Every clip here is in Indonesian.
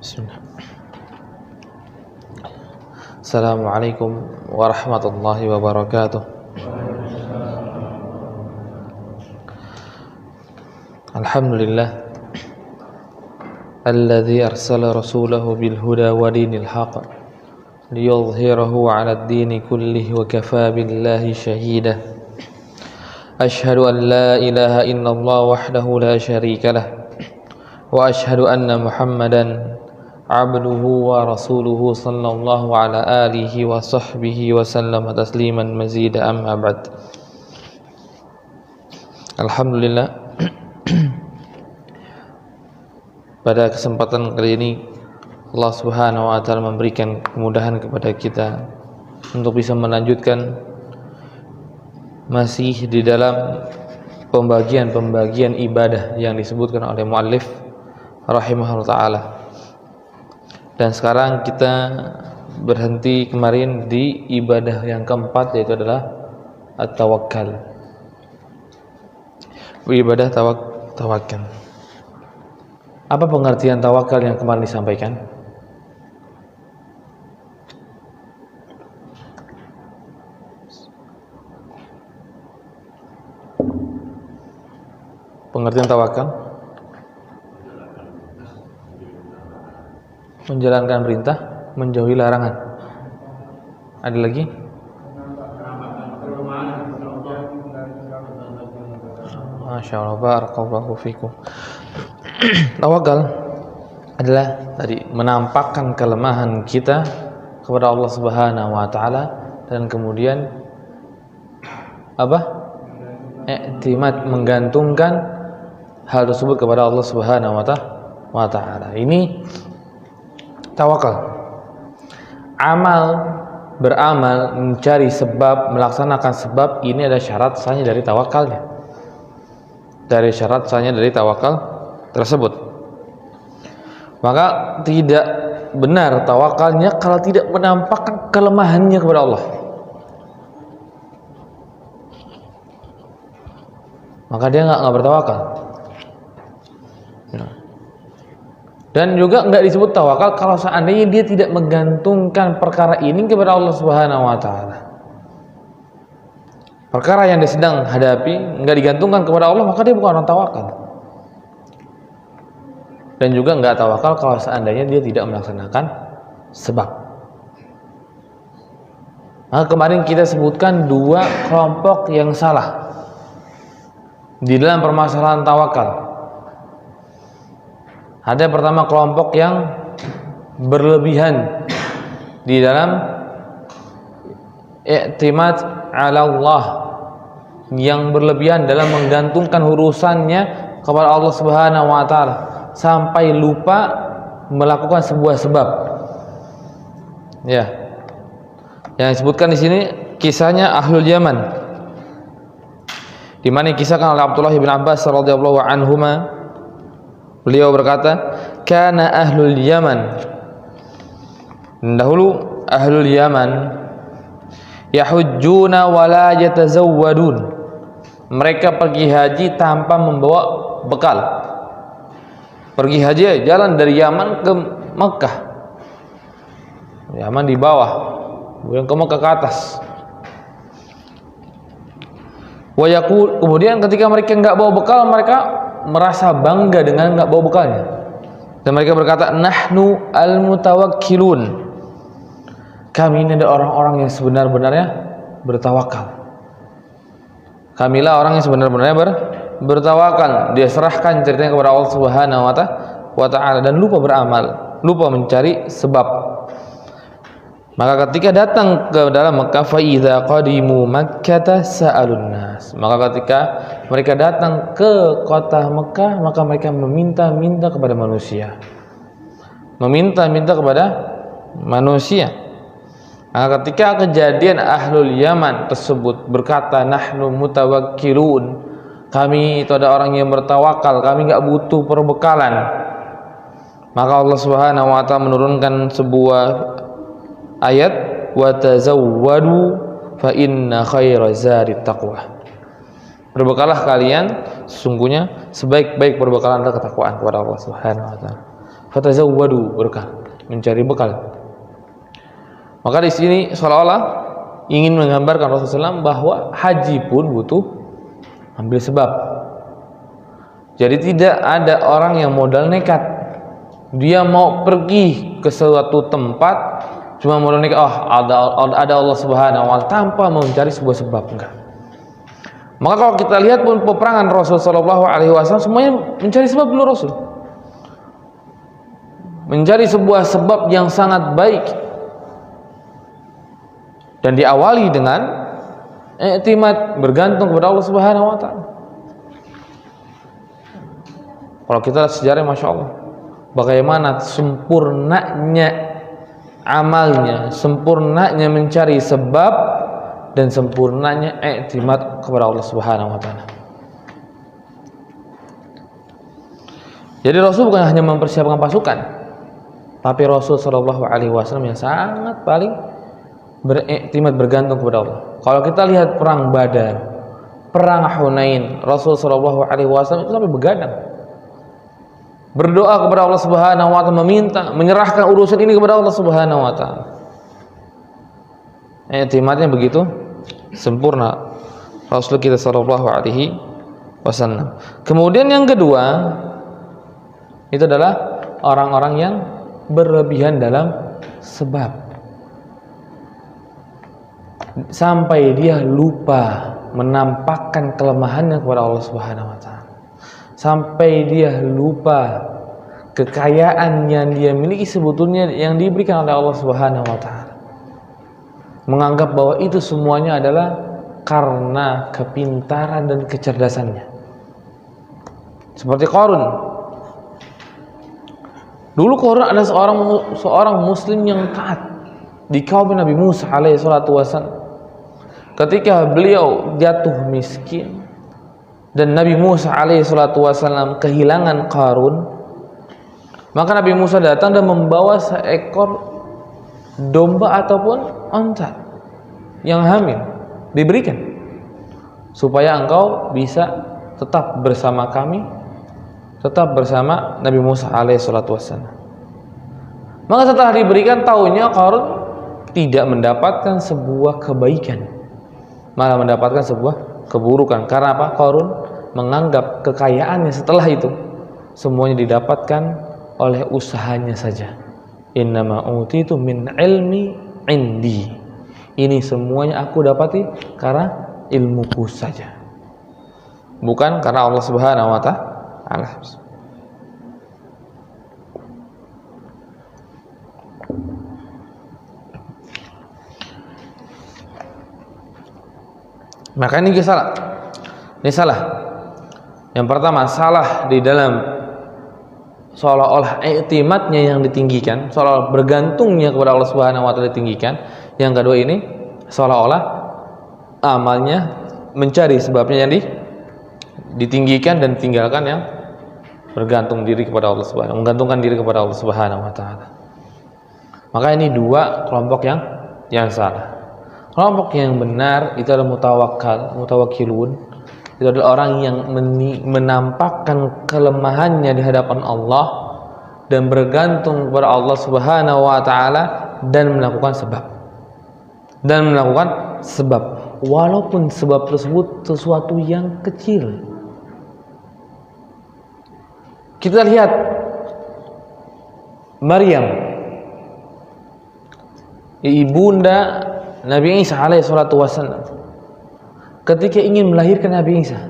Bismillah. Assalamualaikum warahmatullahi wabarakatuh. Alhamdulillah alladzi arsala rasulahu bil huda wa dinil haqq liyudhhirahu 'ala ad-dini kullihi wa kafaa billahi shahida. Ashhadu an la ilaha illallah wahdahu la syarika lah wa ashhadu anna Muhammadan abduhu wa rasuluhu sallallahu ala alihi wa sahbihi wa sallama tasliman mazida amma ba'd. Alhamdulillah, pada kesempatan kali ini Allah Subhanahu wa taala memberikan kemudahan kepada kita untuk bisa melanjutkan masih di dalam pembagian ibadah yang disebutkan oleh muallif rahimahullah taala. Dan sekarang kita berhenti kemarin di ibadah yang keempat, yaitu adalah at-tawakkal. Ibadah tawakal. Apa pengertian tawakal yang kemarin disampaikan? Pengertian tawakal? Menjalankan perintah, menjauhi larangan. Ada lagi? Masya Allah, barakallahu fikum. Tawakal adalah tadi menampakkan kelemahan kita kepada Allah Subhanahu wa taala dan kemudian i'timad, menggantungkan hal tersebut kepada Allah Subhanahu wa taala. Ini tawakal. Beramal, mencari sebab, melaksanakan sebab, ini adalah syarat sahnya dari tawakalnya. Dari syarat sahnya dari tawakal tersebut. Maka tidak benar tawakalnya kalau tidak menampakkan kelemahannya kepada Allah. Maka dia nggak bertawakal. Dan juga enggak disebut tawakal kalau seandainya dia tidak menggantungkan perkara ini kepada Allah Subhanahu wa taala. Perkara yang dia sedang hadapi enggak digantungkan kepada Allah, maka dia bukan orang tawakal. Dan juga enggak tawakal kalau seandainya dia tidak melaksanakan sebab. Maka kemarin kita sebutkan dua kelompok yang salah di dalam permasalahan tawakal. Ada pertama kelompok yang berlebihan di dalam i'timad 'ala Allah, yang berlebihan dalam menggantungkan urusannya kepada Allah Subhanahu wa taala sampai lupa melakukan sebuah sebab. Ya. Yang disebutkan di sini kisahnya Ahlul Yaman. Di mana kisahkan oleh Abdullah bin Abbas radhiyallahu anhuma. Beliau berkata, "Kana ahlul Yaman." Dahulu ahlul Yaman yahujjuna wa la yatazawwadun. Mereka pergi haji tanpa membawa bekal. Pergi haji jalan dari Yaman ke Mekah. Yaman di bawah, kemudian ke Mekah ke atas. Wa yaqul, kemudian ketika mereka enggak bawa bekal, mereka merasa bangga dengan enggak bawa bekalnya. Dan mereka berkata, "Nahnu al-mutawakkilun." Kami ini adalah orang-orang yang sebenar-benarnya bertawakal. Kamilah orang yang sebenar-benarnya bertawakal. Dia serahkan ceritanya kepada Allah Subhanahu wa taala dan lupa beramal, lupa mencari sebab. Maka ketika datang ke dalam Mekah, fa idza qadimu Makkah sa'alun nas. Maka ketika mereka datang ke kota Mekah, maka mereka meminta-minta kepada manusia. Meminta-minta kepada manusia. Maka ketika kejadian Ahlul Yaman tersebut berkata, "Nahnu mutawakkilun." Kami itu ada orang yang bertawakal, kami enggak butuh perbekalan. Maka Allah Subhanahu wa taala menurunkan sebuah ayat, wa tazawwadu fa inna khaira zadi taqwa. Berbekalah kalian, sesungguhnya sebaik-baik perbekalan adalah ketakwaan kepada Allah Subhanahu wa taala. fatazawwadu berkah, mencari bekal. Maka di sini seolah-olah ingin menggambarkan Rasulullah SAW bahwa haji pun butuh ambil sebab. Jadi tidak ada orang yang modal nekat, dia mau pergi ke suatu tempat cuma modal nekat, ada Allah Subhanahu wa Ta'ala, tanpa mencari sebuah sebab. Enggak. Maka kalau kita lihat pun peperangan Rasul Shallallahu Alaihi Wasallam semuanya mencari sebab dulu. Rasul mencari sebuah sebab yang sangat baik dan diawali dengan i'timad, bergantung kepada Allah Subhanahu Wa Ta'ala. Kalau kita lihat sejarah, masya Allah, bagaimana sempurnanya amalnya, sempurnanya mencari sebab, dan sempurnanya i'timad kepada Allah Subhanahu wa Ta'ala. Jadi Rasul bukan hanya mempersiapkan pasukan, tapi Rasul Shallallahu Alaihi Wasallam yang sangat paling beriktimat, bergantung kepada Allah. Kalau kita lihat perang Badar, perang Hunain, Rasul Shallallahu Alaihi Wasallam itu sampai begadang, berdoa kepada Allah Subhanahu wa Ta'ala, meminta, menyerahkan urusan ini kepada Allah Subhanahu wa Ta'ala. I'timadnya begitu sempurna Rasul kita Shallallahu Alaihi Wasallam. Kemudian yang kedua itu adalah orang-orang yang berlebihan dalam sebab, sampai dia lupa menampakkan kelemahannya kepada Allah Subhanahu wa Ta'ala, sampai dia lupa kekayaan yang dia miliki sebetulnya yang diberikan oleh Allah Subhanahu wa Ta'ala, menganggap bahwa itu semuanya adalah karena kepintaran dan kecerdasannya. Seperti Qarun. Dulu Qarun adalah seorang muslim yang taat di kaum Nabi Musa alaihi salatu wasallam. Ketika beliau jatuh miskin dan Nabi Musa alaihi salatu wasallam kehilangan Qarun, maka Nabi Musa datang dan membawa seekor domba ataupun onta yang hamil, diberikan supaya engkau bisa tetap bersama kami, tetap bersama Nabi Musa alaihi salatu wassalam. Maka setelah diberikan, taunya Qarun tidak mendapatkan sebuah kebaikan, malah mendapatkan sebuah keburukan. Karena apa? Qarun menganggap kekayaannya setelah itu semuanya didapatkan oleh usahanya saja. Innama utitu min ilmi indi. Ini semuanya aku dapati karena ilmuku saja, bukan karena Allah Subhanahu wa Ta'ala. Maka ini salah. Ini salah. Yang pertama, salah di dalam seolah-olah i'timadnya yang ditinggikan, seolah bergantungnya kepada Allah Subhanahu wa Ta'ala ditinggikan. Yang kedua ini seolah-olah amalnya mencari sebabnya yang ditinggikan dan tinggalkan yang bergantung diri kepada Allah Subhanahu, menggantungkan diri kepada Allah Subhanahu wa Ta'ala. Maka ini dua kelompok yang salah. Kelompok yang benar itu adalah mutawakkilun. Itu adalah orang yang menampakkan kelemahannya di hadapan Allah dan bergantung kepada Allah Subhanahu wa Ta'ala dan melakukan sebab walaupun sebab tersebut sesuatu yang kecil. Kita lihat Maryam, ibunda Nabi Isa alaihi salatu wasallam, ketika ingin melahirkan Nabi Isa.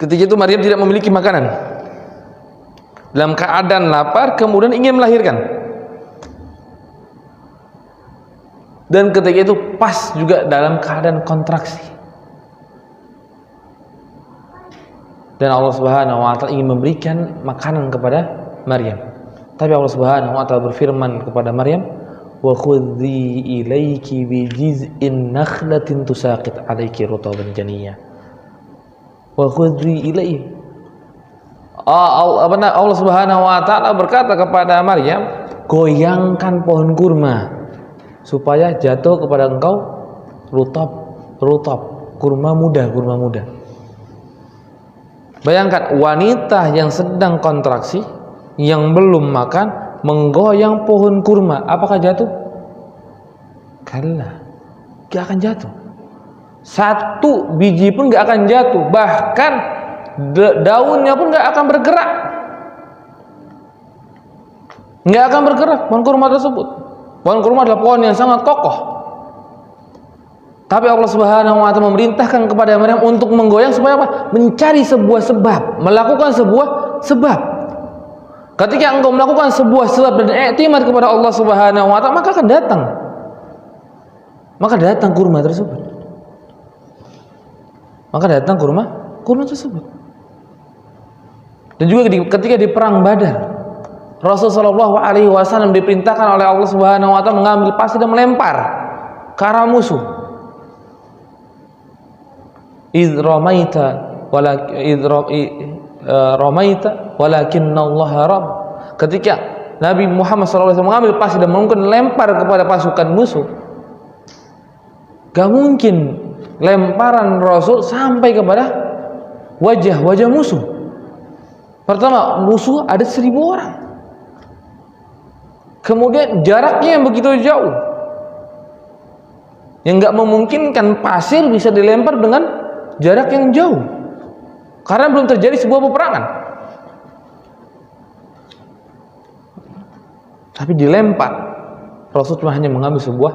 Ketika itu Maryam tidak memiliki makanan, dalam keadaan lapar, kemudian ingin melahirkan. Dan ketika itu pas juga dalam keadaan kontraksi. Dan Allah Subhanahu wa Ta'ala ingin memberikan makanan kepada Maryam. Tapi Allah Subhanahu wa Ta'ala berfirman kepada Maryam, "Wa khudhi ilayki bi jiz'in nakhlatin tusaqit 'alayki rutaban janiyya." Wa khudhi ilayhi. Allah Subhanahu wa Ta'ala berkata kepada Maryam, goyangkan pohon kurma supaya jatuh kepada engkau rutab, kurma muda. Bayangkan wanita yang sedang kontraksi yang belum makan menggoyang pohon kurma, apakah jatuh? Kalla, gak akan jatuh. Satu biji pun gak akan jatuh, bahkan daunnya pun gak akan bergerak. Gak akan bergerak pohon kurma tersebut. Pohon kurma adalah pohon yang sangat kokoh. Tapi Allah Subhanahu wa ta'ala memerintahkan kepada mereka untuk menggoyang supaya apa? Mencari sebuah sebab, melakukan sebuah sebab. Ketika engkau melakukan sebuah sebab dan i'timad kepada Allah Subhanahu wa ta'ala, maka akan datang. Maka datang kurma tersebut. Maka datang kurma tersebut. Dan juga ketika di perang Badar, Rasulullah sallallahu alaihi wasallam diperintahkan oleh Allah Subhanahu wa ta'ala mengambil pasir dan melempar ke arah musuh. Ramaita walakinallaha rabb. Ketika Nabi Muhammad SAW mengambil pasir dan melempar kepada pasukan musuh, gak mungkin lemparan Rasul sampai kepada wajah musuh. Pertama, musuh ada 1000 orang. Kemudian jaraknya yang begitu jauh, yang gak memungkinkan pasir bisa dilempar dengan jarak yang jauh, karena belum terjadi sebuah peperangan. Tapi dilempar, Rasulullah hanya mengambil sebuah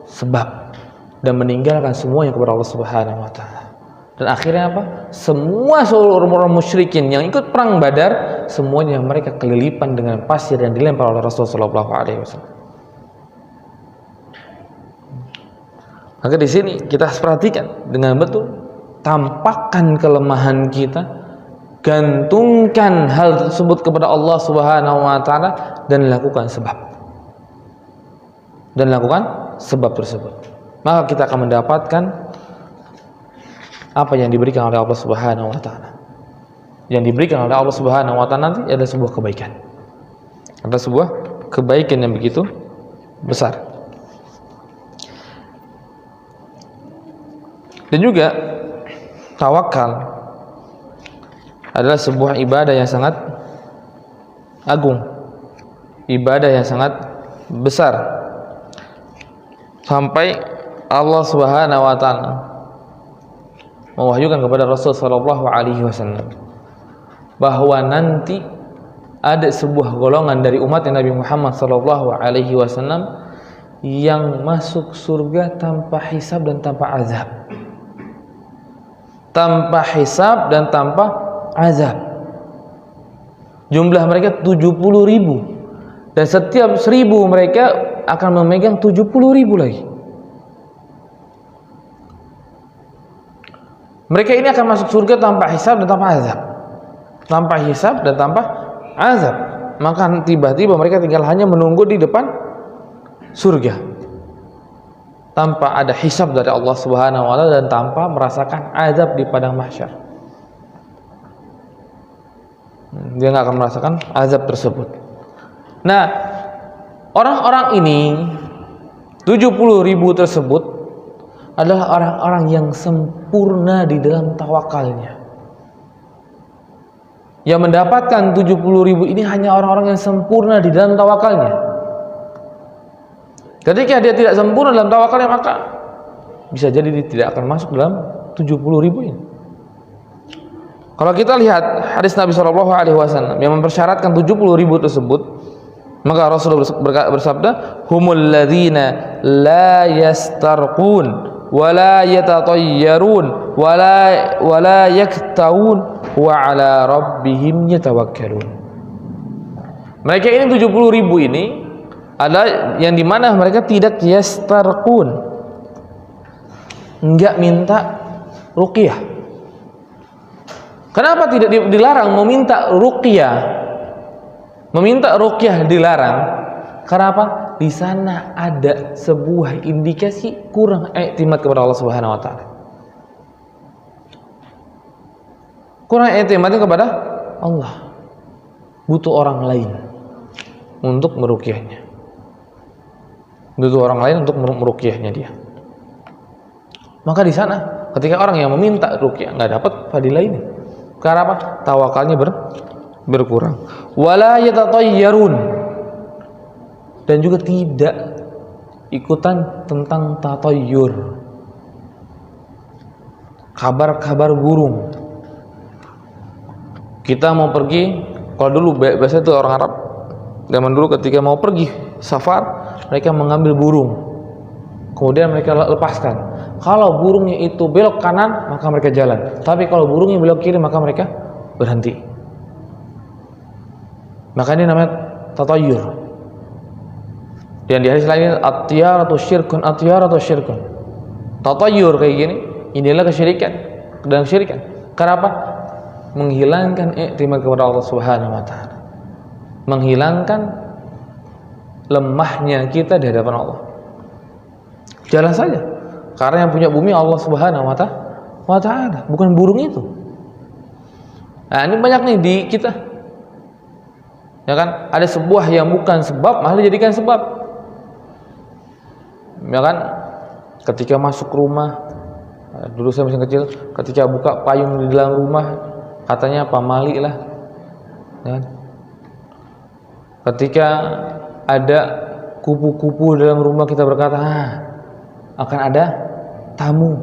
sebab dan meninggalkan semuanya kepada Allah Subhanahu wa ta'ala. Dan akhirnya apa? Semua seluruh orang musyrikin yang ikut perang Badar, semuanya mereka kelilipan dengan pasir yang dilempar oleh Rasulullah SAW. Maka di sini kita harus perhatikan dengan betul, tampakkan kelemahan kita, gantungkan hal tersebut kepada Allah Subhanahu wa ta'ala, dan lakukan sebab tersebut. Maka kita akan mendapatkan apa yang diberikan oleh Allah Subhanahu wa ta'ala. Yang diberikan oleh Allah Subhanahu wa ta'ala nanti adalah sebuah kebaikan. Ada sebuah kebaikan yang begitu besar. Dan juga tawakal adalah sebuah ibadah yang sangat agung, ibadah yang sangat besar, sampai Allah Subhanahu wa ta'ala mewahyukan kepada Rasul sallallahu alaihi wasallam bahwa nanti ada sebuah golongan dari umat Nabi Muhammad sallallahu alaihi wasallam yang masuk surga tanpa hisab dan tanpa azab. Tanpa hisab dan tanpa azab. Jumlah mereka 70.000, dan setiap 1000 mereka akan memegang 70.000 lagi. Mereka ini akan masuk surga tanpa hisab dan tanpa azab. Tanpa hisab dan tanpa azab. Maka tiba-tiba mereka tinggal hanya menunggu di depan surga, tanpa ada hisab dari Allah Subhanahu wa ta'ala dan tanpa merasakan azab di padang mahsyar. Dia nggak akan merasakan azab tersebut. Nah, orang-orang ini 70.000 tersebut adalah orang-orang yang sempurna di dalam tawakalnya. Yang mendapatkan 70.000 ini hanya orang-orang yang sempurna di dalam tawakalnya. Ketika dia tidak sempurna dalam tawakalnya, maka bisa jadi dia tidak akan masuk dalam 70.000 ini. Kalau kita lihat hadis Nabi SAW yang mempersyaratkan 70.000 tersebut, maka Rasulullah bersabda, humul ladzina la yastarqun wa la yatatayyarun wa la yaktawun wa ala rabbihim yatawakkalun. Mereka ini 70.000 ini adalah yang dimana mereka tidak yastarqun, enggak minta ruqyah. Kenapa tidak dilarang meminta ruqyah? Meminta ruqyah dilarang karena apa? Di sana ada sebuah indikasi kurang i'timad kepada Allah Subhanahu wa ta'ala. Kurang i'timadnya kepada Allah. Butuh orang lain untuk meruqyahnya. Butuh orang lain untuk meruqyahnya dia. Maka di sana ketika orang yang meminta ruqyah nggak dapat fadilah ini. Karena apa? Tawakalnya berkurang. Wala yatatayyarun, dan juga tidak ikutan tentang tatayyur, kabar-kabar burung. Kita mau pergi, kalau dulu biasa itu orang Arab zaman dulu ketika mau pergi safar, mereka mengambil burung, kemudian mereka lepaskan. Kalau burungnya itu belok kanan, maka mereka jalan. Tapi kalau burungnya belok kiri, maka mereka berhenti. Maka ini namanya tatayyur. Dan di hadis lain, at-tiyaratu syirkun, at-tiyaratu syirkun. Tatayyur kayak gini, inilah kesyirikan dan kesyirikan. Kenapa? Menghilangkan i'timad kepada Allah Subhanahu wa taala. Menghilangkan lemahnya kita di hadapan Allah. Jalan saja. Karena yang punya bumi Allah Subhanahu wa taala, bukan burung itu. Nah, ini banyak nih di kita. Ya kan? Ada sebuah yang bukan sebab malah dijadikan sebab. Ya kan? Ketika masuk rumah, dulu saya masih kecil, ketika buka payung di dalam rumah, katanya pamali lah. Ya kan? Ketika ada kupu-kupu dalam rumah, kita berkata, akan ada tamu.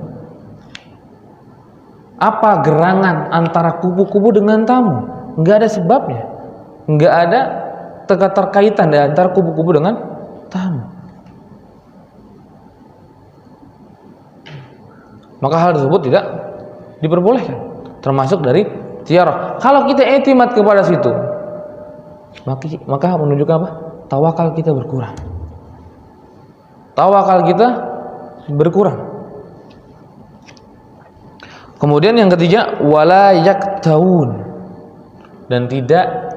Apa gerangan antara kupu-kupu dengan tamu? Enggak ada sebabnya. Enggak ada keterkaitan antara kupu-kupu dengan tamu. Maka hal tersebut tidak diperbolehkan, termasuk dari tiarah. Kalau kita i'timad kepada situ, maka menunjukkan apa? Tawakal kita berkurang. Tawakal kita berkurang. Kemudian yang ketiga, wala yaktawun, dan tidak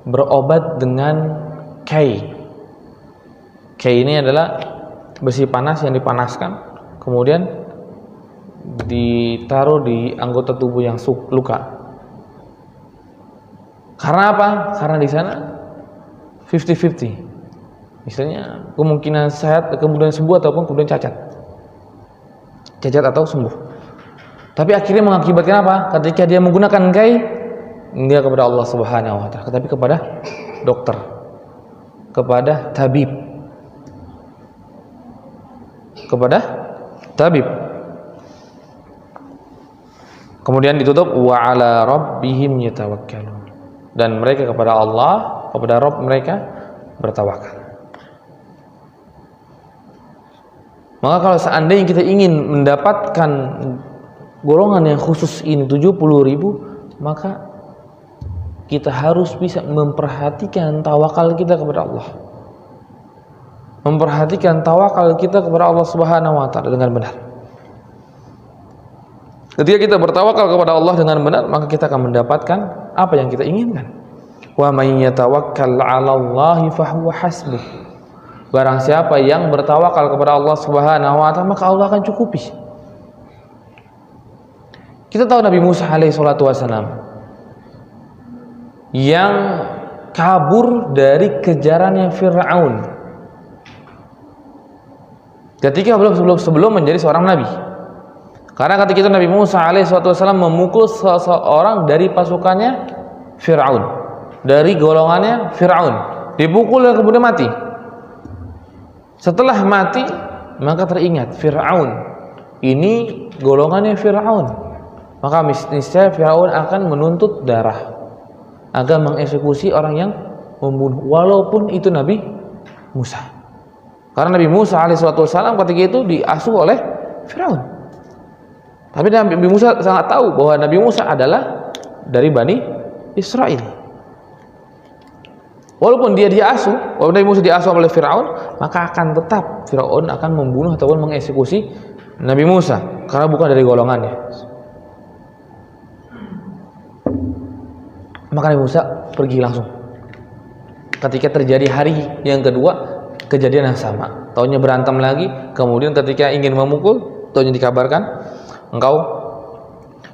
berobat dengan kai. Kai ini adalah besi panas yang dipanaskan, kemudian ditaruh di anggota tubuh yang luka. Karena apa? Karena di sana 50-50. Misalnya kemungkinan sehat, kemudian sembuh, ataupun kemudian cacat atau sembuh. Tapi akhirnya mengakibatkan apa? Ketika dia menggunakan kai, dia kepada Allah Subhanahu wa taala, tetapi kepada dokter, kepada tabib. Kemudian ditutup wa ala rabbihim yatawakkalun, dan mereka kepada Allah, kepada Rabb mereka bertawakal. Maka kalau seandainya kita ingin mendapatkan golongan yang khusus ini 70.000, maka kita harus bisa memperhatikan tawakal kita kepada Allah. Memperhatikan tawakal kita kepada Allah Subhanahu wa taala dengan benar. Ketika kita bertawakal kepada Allah dengan benar, maka kita akan mendapatkan apa yang kita inginkan. Wa may yatawakkal 'ala Allahi fahuwa hasbuh. Barang siapa yang bertawakal kepada Allah Subhanahu wa taala, maka Allah akan cukupi. Kita tahu Nabi Musa alaihi salatu wasalam yang kabur dari kejarannya Fir'aun ketika sebelum menjadi seorang nabi. Karena ketika itu Nabi Musa alaihissalam memukul seseorang dari pasukannya Fir'aun, dari golongannya Fir'aun, dipukul dan kemudian mati. Setelah mati, maka teringat Fir'aun ini golongannya Fir'aun, maka niscaya Fir'aun akan menuntut darah, akan mengeksekusi orang yang membunuh, walaupun itu Nabi Musa. Karena Nabi Musa alaihissalam ketika itu diasuh oleh Fir'aun. Tapi Nabi Musa sangat tahu bahwa Nabi Musa adalah dari Bani Israel. Walaupun walaupun Nabi Musa diasuh oleh Fir'aun, maka akan tetap Fir'aun akan membunuh ataupun mengeksekusi Nabi Musa karena bukan dari golongannya. Maka Nabi Musa pergi langsung. Ketika terjadi hari yang kedua, kejadian yang sama. Taunya berantem lagi, kemudian ketika ingin memukul, taunya dikabarkan, engkau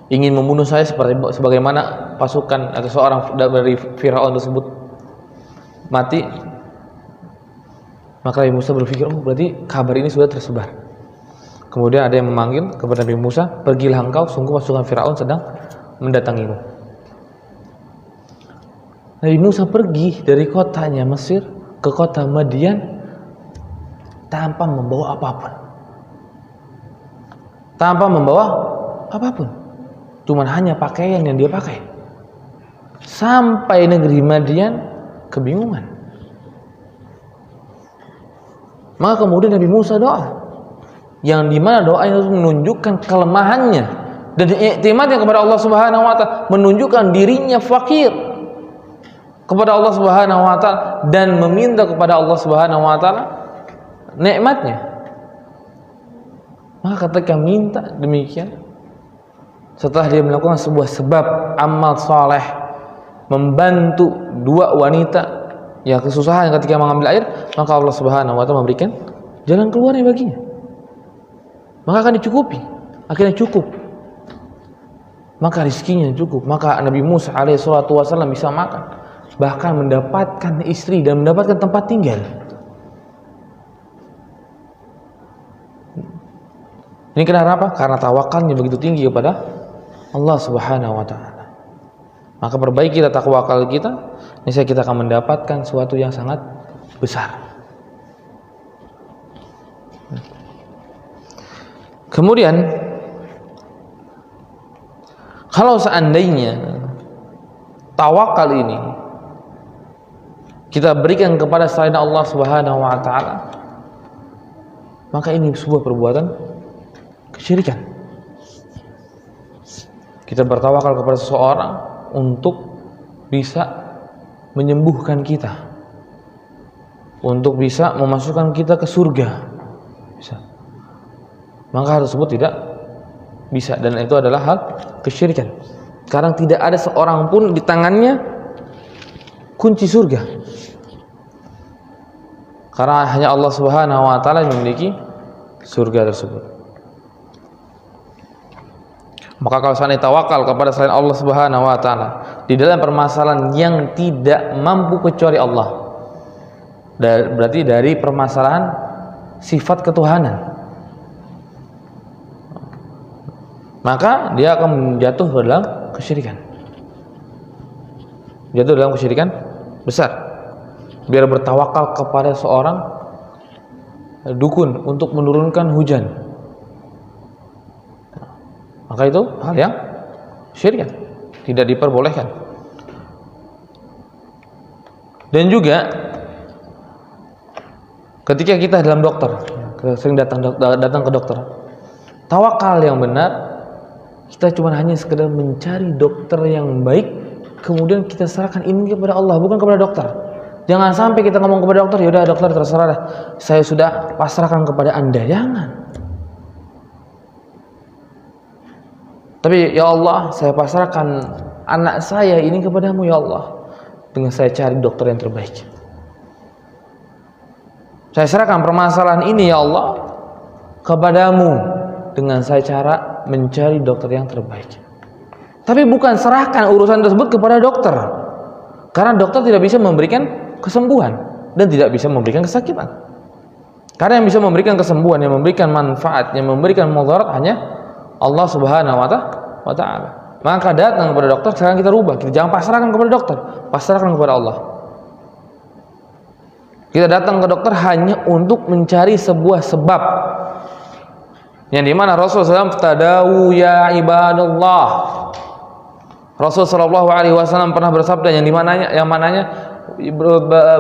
ingin membunuh saya sebagaimana pasukan atau seorang dari Fir'aun tersebut mati. Maka Nabi Musa berpikir, berarti kabar ini sudah tersebar. Kemudian ada yang memanggil kepada Nabi Musa, pergilah engkau, sungguh pasukan Fir'aun sedang mendatangimu. Nabi Musa pergi dari kotanya Mesir ke kota Madian tanpa membawa apapun. Tanpa membawa apapun. Cuman hanya pakaian yang dia pakai. Sampai negeri Madian kebingungan. Maka kemudian Nabi Musa doa. Yang dimana doa itu menunjukkan kelemahannya dan iktimadnya kepada Allah Subhanahu wa taala, menunjukkan dirinya fakir kepada Allah Subhanahu wa taala dan meminta kepada Allah Subhanahu wa taala nikmatnya. Maka ketika minta demikian, setelah dia melakukan sebuah sebab amal saleh, membantu dua wanita yang kesusahan ketika mengambil air, maka Allah Subhanahu wa taala memberikan jalan keluarnya baginya. Maka akan dicukupi, akhirnya cukup. Maka rizkinya cukup. Maka Nabi Musa alaihissalatu wassalam bisa makan, bahkan mendapatkan istri dan mendapatkan tempat tinggal. Ini kenapa? Karena tawakalnya begitu tinggi kepada Allah Subhanahu wa taala. Maka perbaiki tawakal kita, niscaya kita akan mendapatkan sesuatu yang sangat besar. Kemudian kalau seandainya tawakal ini kita berikan kepada selain Allah Subhanahu wa taala, maka ini sebuah perbuatan kesyirikan. Kita bertawakal kepada seseorang untuk bisa menyembuhkan kita, untuk bisa memasukkan kita ke surga, bisa. Maka hal tersebut tidak bisa, dan itu adalah hal kesyirikan. Sekarang tidak ada seorang pun di tangannya kunci surga, karena hanya Allah Subhanahu wa taala yang memiliki surga tersebut. Maka kalau seandainya tawakal kepada selain Allah Subhanahu wa taala di dalam permasalahan yang tidak mampu kecuali Allah, berarti dari permasalahan sifat ketuhanan, maka dia akan jatuh dalam kesyirikan. Jatuh dalam kesyirikan besar. Biar bertawakal kepada seorang dukun untuk menurunkan hujan, maka itu hal yang syirikan, tidak diperbolehkan. Dan juga ketika kita dalam dokter, sering datang ke dokter, tawakal yang benar, kita cuma hanya sekedar mencari dokter yang baik, kemudian kita serahkan ini kepada Allah, bukan kepada dokter. Jangan sampai kita ngomong kepada dokter, yaudah dokter terserah dah, saya sudah pasrahkan kepada Anda. Jangan. Tapi ya Allah, saya pasrahkan anak saya ini kepadamu ya Allah, dengan saya cari dokter yang terbaik. Saya serahkan permasalahan ini ya Allah kepadamu dengan saya cara mencari dokter yang terbaik. Tapi bukan serahkan urusan tersebut kepada dokter, karena dokter tidak bisa memberikan kesembuhan dan tidak bisa memberikan kesakitan. Karena yang bisa memberikan kesembuhan, yang memberikan manfaat, yang memberikan mudarat hanya Allah Subhanahu wa taala. Maka datang kepada dokter, sekarang kita rubah. Kita jangan pasrahkan kepada dokter, pasrahkan kepada Allah. Kita datang ke dokter hanya untuk mencari sebuah sebab, yang dimana Rasulullah SAW tadawu ya ibadallah. Rasulullah SAW pernah bersabda yang mananya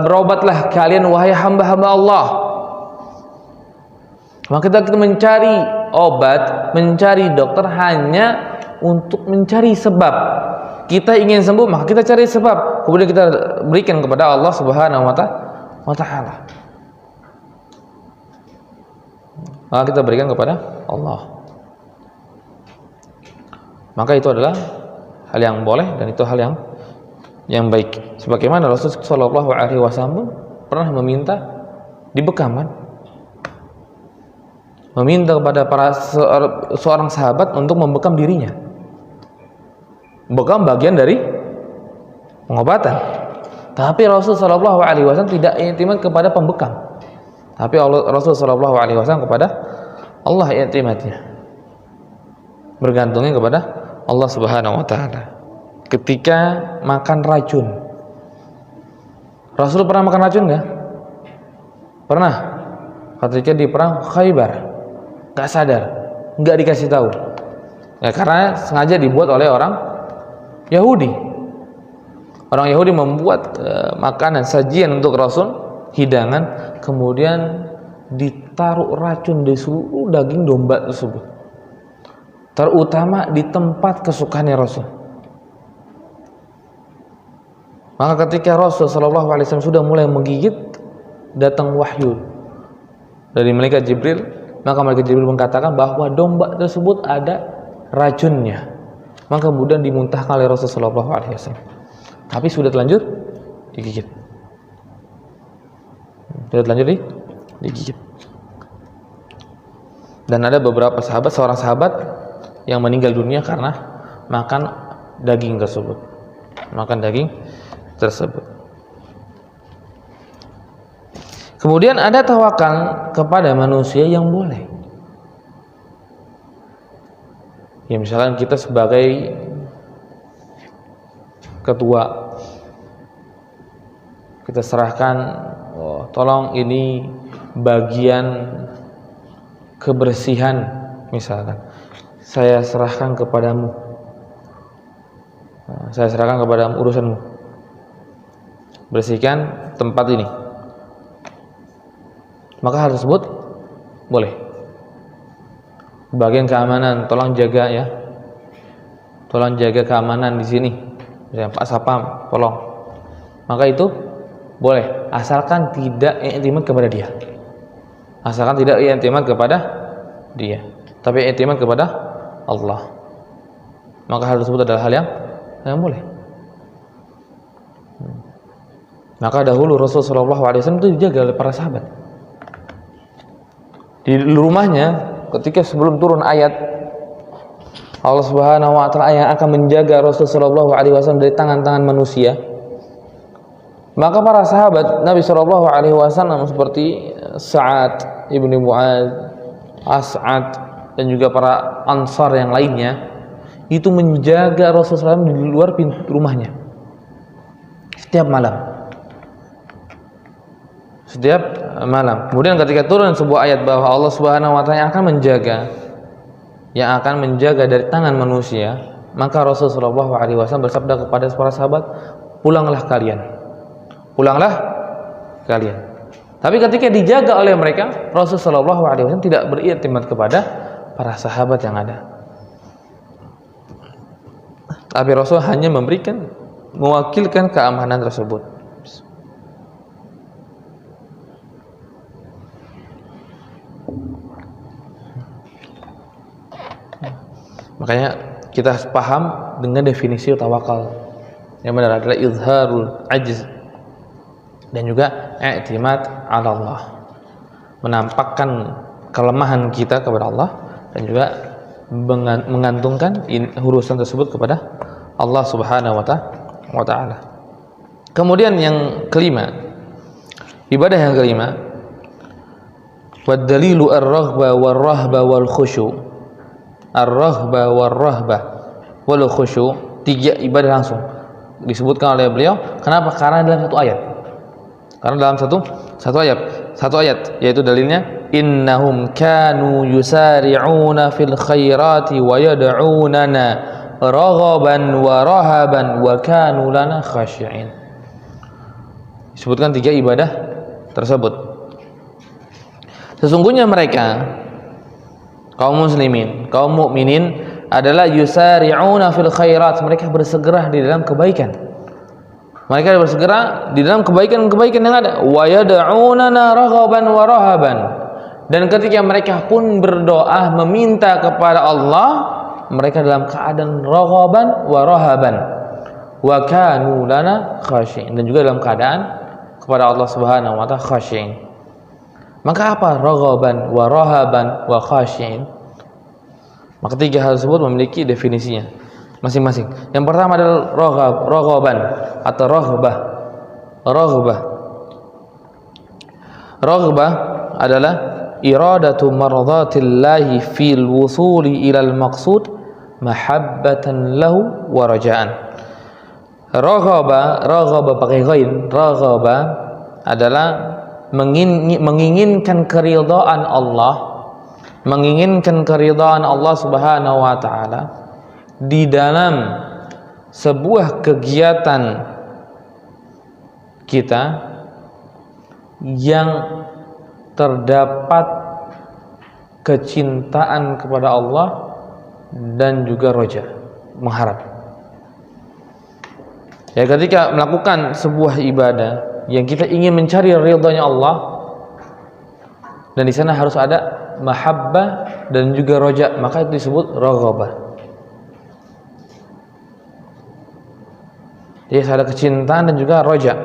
berobatlah kalian wahai hamba-hamba Allah. Maka kita mencari obat, mencari dokter hanya untuk mencari sebab. Kita ingin sembuh, maka kita cari sebab, kemudian kita berikan kepada Allah Subhanahu wa taala. Maka kita berikan kepada Allah. Maka itu adalah hal yang boleh dan itu hal yang baik. Sebagaimana Rasulullah Shallallahu Alaihi Wasallam pernah meminta dibekam, meminta kepada seorang sahabat untuk membekam dirinya. Bekam bagian dari pengobatan. Tapi Rasulullah Shallallahu Alaihi Wasallam tidak intimat kepada pembekam. Tapi Rasulullah Shallallahu Alaihi Wasallam kepada Allah intimatnya, bergantungnya kepada Allah Subhanahu Wa Taala. Ketika makan racun, Rasul pernah makan racun nggak? Pernah. Ketika di perang Khaybar, nggak sadar, nggak dikasih tahu. Ya karena sengaja dibuat oleh orang Yahudi. Orang Yahudi membuat makanan sajian untuk Rasul, hidangan, kemudian ditaruh racun di seluruh daging domba tersebut, terutama di tempat kesukaannya Rasul. Maka ketika Rasul Shallallahu Alaihi Wasallam sudah mulai menggigit, datang wahyu dari malaikat Jibril. Maka malaikat Jibril mengatakan bahwa domba tersebut ada racunnya. Maka kemudian dimuntahkan oleh Rasul Shallallahu Alaihi Wasallam. Tapi sudah terlanjur digigit. Sudah terlanjur digigit. Dan ada beberapa sahabat, seorang sahabat yang meninggal dunia karena makan daging tersebut. Makan daging tersebut. Kemudian ada tawakal kepada manusia yang boleh. Ya misalkan kita sebagai ketua, kita serahkan, oh, tolong ini bagian kebersihan misalkan, saya serahkan kepadamu, saya serahkan kepadamu urusanmu, bersihkan tempat ini. Maka hal tersebut boleh. Bagian keamanan, tolong jaga ya, tolong jaga keamanan di sini. Ya, Pak Sapam, tolong. Maka itu boleh, asalkan tidak i'timad kepada dia. Asalkan tidak i'timad kepada dia, tapi i'timad kepada Allah. Maka hal tersebut adalah hal yang boleh. Maka dahulu Rasulullah SAW itu dijaga oleh para sahabat. Di rumahnya, ketika sebelum turun ayat Allah Subhanahu wa taala yang akan menjaga Rasulullah SAW dari tangan-tangan manusia, maka para sahabat Nabi SAW seperti Sa'ad ibn Mu'adz, As'ad, dan juga para Ansar yang lainnya itu menjaga Rasulullah SAW di luar pintu rumahnya setiap malam. Setiap malam. Kemudian ketika turun sebuah ayat bahwa Allah Subhanahu wa taala yang akan menjaga dari tangan manusia, maka Rasulullah SAW bersabda kepada para sahabat, pulanglah kalian. Pulanglah kalian. Tapi ketika dijaga oleh mereka, Rasulullah SAW tidak beriktimat kepada para sahabat yang ada. Tapi Rasul hanya mewakilkan keamanan tersebut. Makanya kita paham dengan definisi tawakal yang benar adalah izharul ajz dan juga i'timad 'ala Allah, menampakkan kelemahan kita kepada Allah dan juga mengantungkan urusan tersebut kepada Allah Subhanahu wa taala. Kemudian yang kelima, ibadah yang kelima, wad dalilu ar-raghba war-rahba wal khusyu'. Ar-raghba war-rahbah wal khusyu', tiga ibadah langsung disebutkan oleh beliau. Kenapa? Karena dalam satu ayat. Karena dalam satu ayat yaitu dalilnya innahum kanu yusari'una fil khairati wa yad'unana raghaban wa rahaban wa kanu lana khashi'in. Disebutkan tiga ibadah tersebut. Sesungguhnya mereka kaum muslimin, kaum mukminin adalah yusari'una fil khairat, mereka bersegera di dalam kebaikan. Mereka bersegera di dalam kebaikan-kebaikan yang ada. Wa yad'unana raghaban wa rahaban. Dan ketika mereka pun berdoa meminta kepada Allah, mereka dalam keadaan raghaban wa rahaban. Wa kanu lana khashi'in, dan juga dalam keadaan kepada Allah Subhanahu wa taala khashi'in. Maka apa raghaban wa rahaban wa khashi'in? Maka tiga hal tersebut memiliki definisinya masing-masing. Yang pertama adalah raghaban atau raghbah. Raghbah adalah iradatu mardhatillahi fil wusuli ilal maqsud mahabbatan lahu wa raja'an. Raghaba pakai ghain. Raghaba adalah menginginkan keridhaan Allah, menginginkan keridhaan Allah Subhanahu wa taala di dalam sebuah kegiatan kita yang terdapat kecintaan kepada Allah dan juga roja, mengharap. Ya, ketika melakukan sebuah ibadah yang kita ingin mencari ridhanya Allah, dan di sana harus ada mahabbah dan juga roja, maka itu disebut raghabah. Jadi ada kecintaan dan juga roja.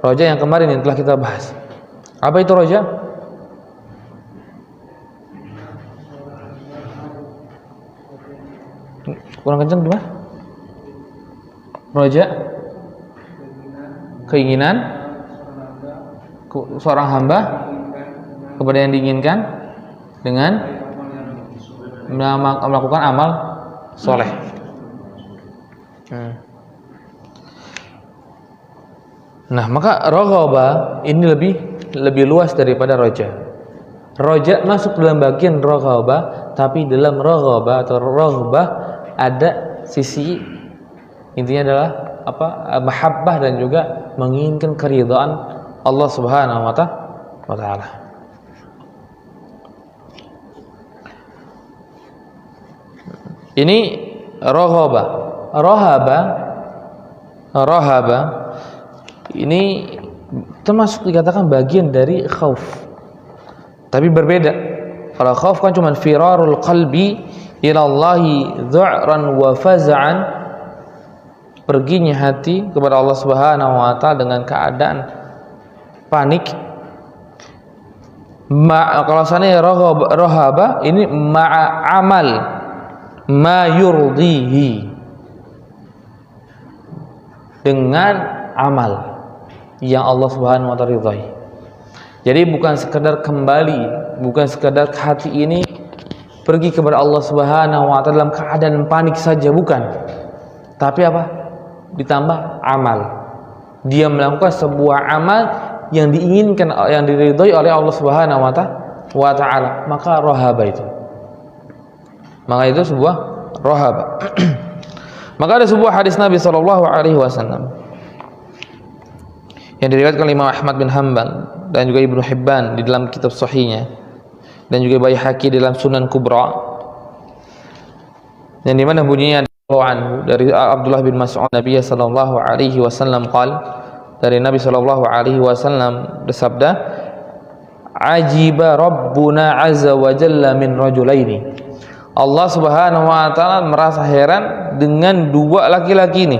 Roja yang kemarin yang telah kita bahas. Apa itu roja? Kurang kencang gimana? Roja, keinginan seorang hamba kepada yang diinginkan dengan melakukan amal soleh. Nah, maka raghaba ini lebih luas daripada roja. Roja masuk dalam bagian raghaba, tapi dalam raghaba atau raghbah ada sisi intinya adalah apa? Mahabbah dan juga menginginkan keridhaan Allah Subhanahu wa taala. Ini raghaba. Rahaba ini termasuk dikatakan bagian dari khauf, tapi berbeda. Kalau khauf kan cuma firarul qalbi ilallahi dhu'ran wa faz'an, perginya hati kepada Allah Subhanahu wa taala dengan keadaan panik. Kalau seandainya rahaba ini ma'a amal ma yurdihi, dengan amal yang Allah Subhanahu wa taala ridhai. Jadi bukan sekedar kembali, bukan sekedar hati ini pergi kepada Allah Subhanahu wa taala dalam keadaan panik saja, bukan. Tapi apa? Ditambah amal. Dia melakukan sebuah amal yang diinginkan, yang diridhai oleh Allah Subhanahu wa taala, maka rahaba itu. Maka itu sebuah rahaba. Maka ada sebuah hadis Nabi sallallahu alaihi wasallam yang diriwayatkan oleh Imam Ahmad bin Hanbal dan juga Ibnu Hibban di dalam kitab sahihnya, dan juga Baihaqi di dalam Sunan Kubra, yang di mana bunyinya dari Abdullah bin Mas'ud, Nabi sallallahu alaihi wasallam dari Nabi sallallahu alaihi wasallam bersabda, ajiba rabbuna azza wa jalla min rajulaini. Allah Subhanahu wa taala merasa heran dengan dua laki-laki ini.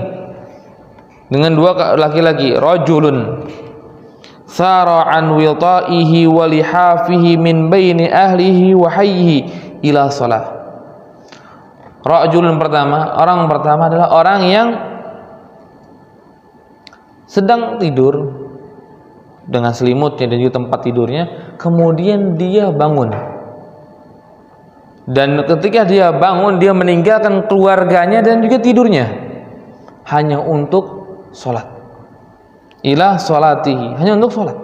Dengan dua laki-laki, rajulun sara an wita'ihi wa lihafihi min baini ahlihi wa hayyihi ila shalah. Rajulun pertama, orang pertama adalah orang yang sedang tidur dengan selimutnya dan juga tempat tidurnya, kemudian dia bangun. Dan ketika dia bangun, dia meninggalkan keluarganya dan juga tidurnya hanya untuk sholat. Ila sholatihi, hanya untuk sholat.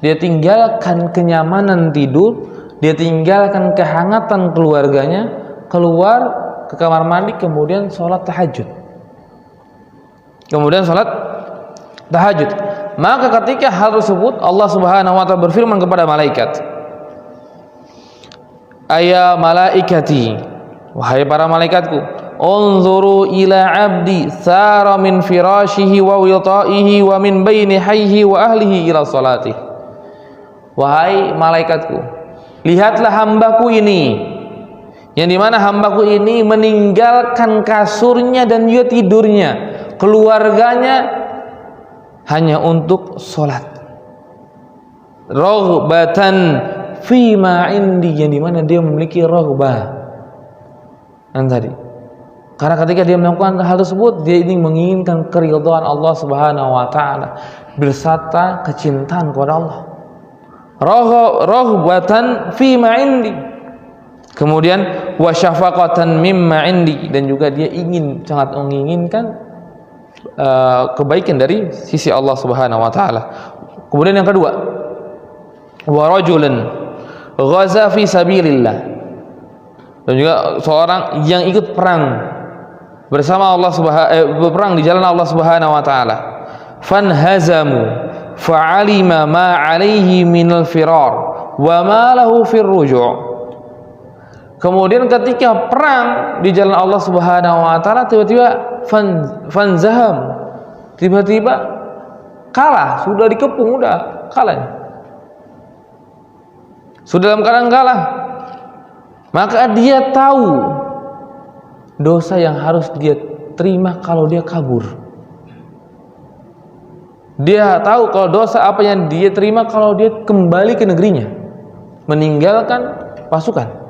Dia tinggalkan kenyamanan tidur, dia tinggalkan kehangatan keluarganya, keluar ke kamar mandi, kemudian sholat tahajud. Maka ketika hal tersebut, Allah Subhanahu wa taala berfirman kepada malaikat, aya malaikati, wahai para malaikatku, unzuru ila abdi sara min firashihi wa wita'ihi wa min baini hayhi wa ahlihi ila salati. Wahai malaikatku, lihatlah hambaku ini, yang dimana hambaku ini meninggalkan kasurnya dan juga tidurnya, keluarganya hanya untuk sholat. Raghbatan fima indi, yang dimana dia memiliki raghbah tadi. Karena ketika dia melakukan hal tersebut, dia ingin menginginkan keridhaan Allah Subhanahu wa taala beserta kecintaan kepada Allah. Raghbatan fima indi. Kemudian wa syafaqatan mimma indi, dan juga dia sangat menginginkan kebaikan dari sisi Allah Subhanahu wa taala. Kemudian yang kedua, wa rajulun ghaza fi sabilillah, dan juga seorang yang ikut perang bersama Allah berperang di jalan Allah Subhanahu wa taala. Fanhazamu fa'alima ma 'alaihi minal firar wa ma lahu fir ruju'. Kemudian ketika perang di jalan Allah Subhanahu wa taala, tiba-tiba fanzaham, tiba-tiba kalah, sudah dikepung, udah kalah, sudah dalam keadaan kalah. Maka dia tahu dosa yang harus dia terima kalau dia kabur. Dia tahu kalau dosa apa yang dia terima kalau dia kembali ke negerinya, meninggalkan pasukan.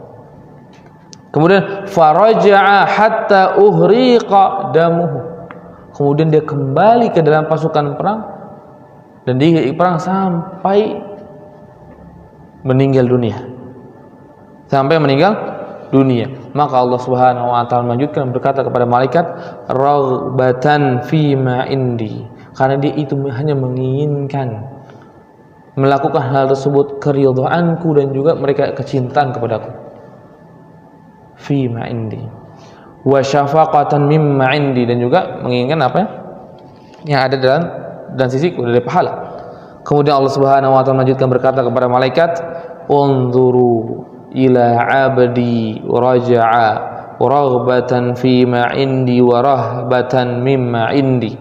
Kemudian faraja'a hatta uhriqa damuhu. Kemudian dia kembali ke dalam pasukan perang dan dia perang sampai meninggal dunia. Sampai meninggal dunia. Maka Allah Subhanahu wa taala melanjutkan berkata kepada malaikat, raghbatan fi ma indi. Karena dia itu hanya menginginkan melakukan hal tersebut keridhaanku dan juga mereka kecintaan kepadaku. Fi ma indi wa syafaqatan mimma indi, dan juga menginginkan apa yang ada dalam sisiku dari pahala. Kemudian Allah Subhanahu wa taala melanjutkan berkata kepada malaikat, unzuru ila abdi raja'a raghbatan fi ma indi wa rahbatan mimma indi.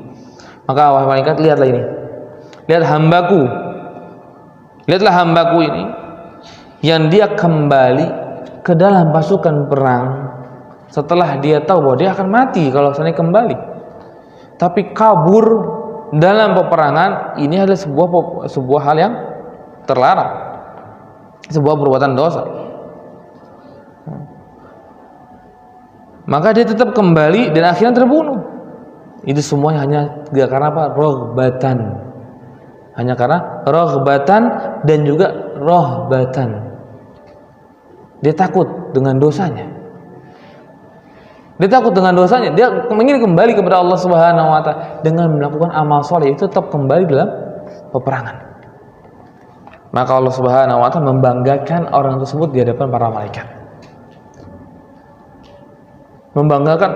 Maka wahai malaikat, lihatlah ini, lihat hambaku, lihatlah hambaku ini yang dia kembali ke dalam pasukan perang setelah dia tahu bahwa dia akan mati kalau seandainya kembali, tapi kabur dalam peperangan. Ini adalah sebuah hal yang terlarang, sebuah perbuatan dosa. Maka dia tetap kembali dan akhirnya terbunuh. Itu semuanya hanya karena apa? Raghbatan. Hanya karena raghbatan dan juga rahbatan. Dia takut dengan dosanya. Dia takut dengan dosanya. Dia ingin kembali kepada Allah Subhanahu wa taala dengan melakukan amal soleh, itu tetap kembali dalam peperangan. Maka Allah Subhanahu wa taala membanggakan orang tersebut di hadapan para malaikat. Membanggakan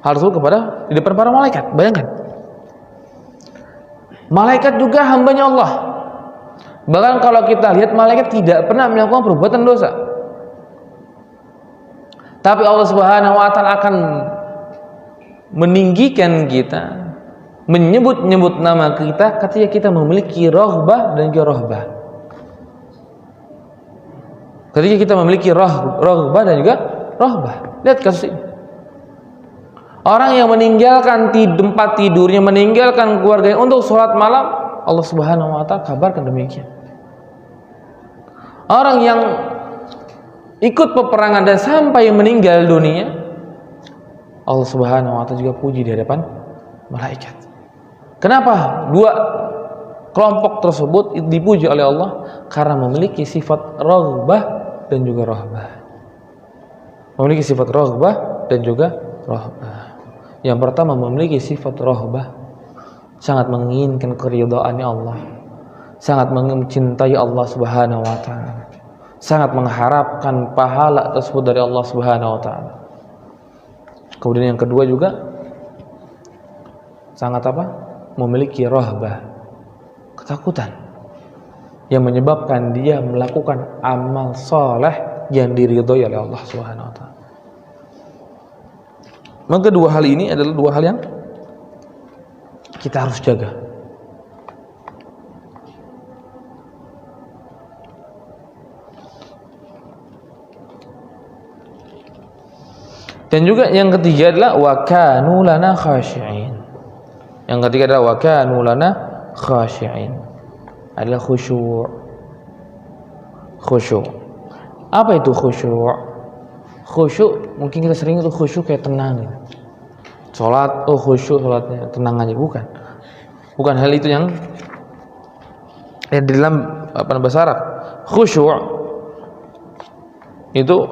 hal tersebut di depan para malaikat. Bayangkan. Malaikat juga hambanya Allah. Bahkan kalau kita lihat, malaikat tidak pernah melakukan perbuatan dosa. Tapi Allah Subhanahu wa taala akan meninggikan kita, menyebut-nyebut nama kita ketika kita memiliki raghbah dan juga rahbah. Ketika kita memiliki raghbah dan juga rahbah. Lihat kasus ini. Orang yang meninggalkan tempat tidurnya, meninggalkan keluarganya untuk sholat malam, Allah Subhanahu wa taala kabarkan demikian. Orang yang ikut peperangan dan sampai meninggal dunia, Allah Subhanahu wa taala juga puji di hadapan malaikat. Kenapa dua kelompok tersebut dipuji oleh Allah? Karena memiliki sifat raghbah dan juga rahbah. Memiliki sifat raghbah dan juga rahbah. Yang pertama, memiliki sifat raghbah, sangat menginginkan keridhaannya Allah, sangat mencintai Allah Subhanahu wa taala, sangat mengharapkan pahala tersebut dari Allah Subhanahu wa taala. Kemudian yang kedua juga sangat memiliki rahbah, ketakutan yang menyebabkan dia melakukan amal saleh yang diridhoi oleh Allah Subhanahu wa taala. Maka dua hal ini adalah dua hal yang kita harus jaga. Dan juga yang ketiga adalah wa kanu lana khashi'in. Yang ketiga adalah wa kanu lana khashi'in. Adalah khusyuk. Khusyuk. Apa itu khusyuk? Khusyuk mungkin kita sering itu khusyuk kayak tenang gitu. Salat, khusyuk salatnya, tenang aja, bukan. Bukan hal itu yang di dalam bahasa Arab. Khusyuk itu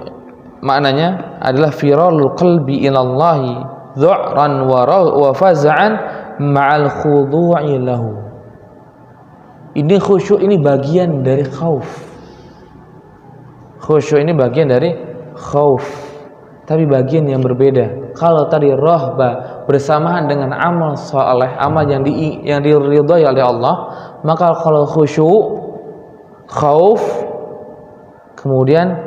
maknanya adalah firarul qalbi ilallahi dhu'ran wa faz'an ma'al khudu'i lahu. Ini khusyuk, ini bagian dari khauf. Khusyuk ini bagian dari khauf, tapi bagian yang berbeda. Kalau tadi rahbah bersamaan dengan amal saleh, amal yang diridhai oleh Allah, maka kalau khusyuk, khauf kemudian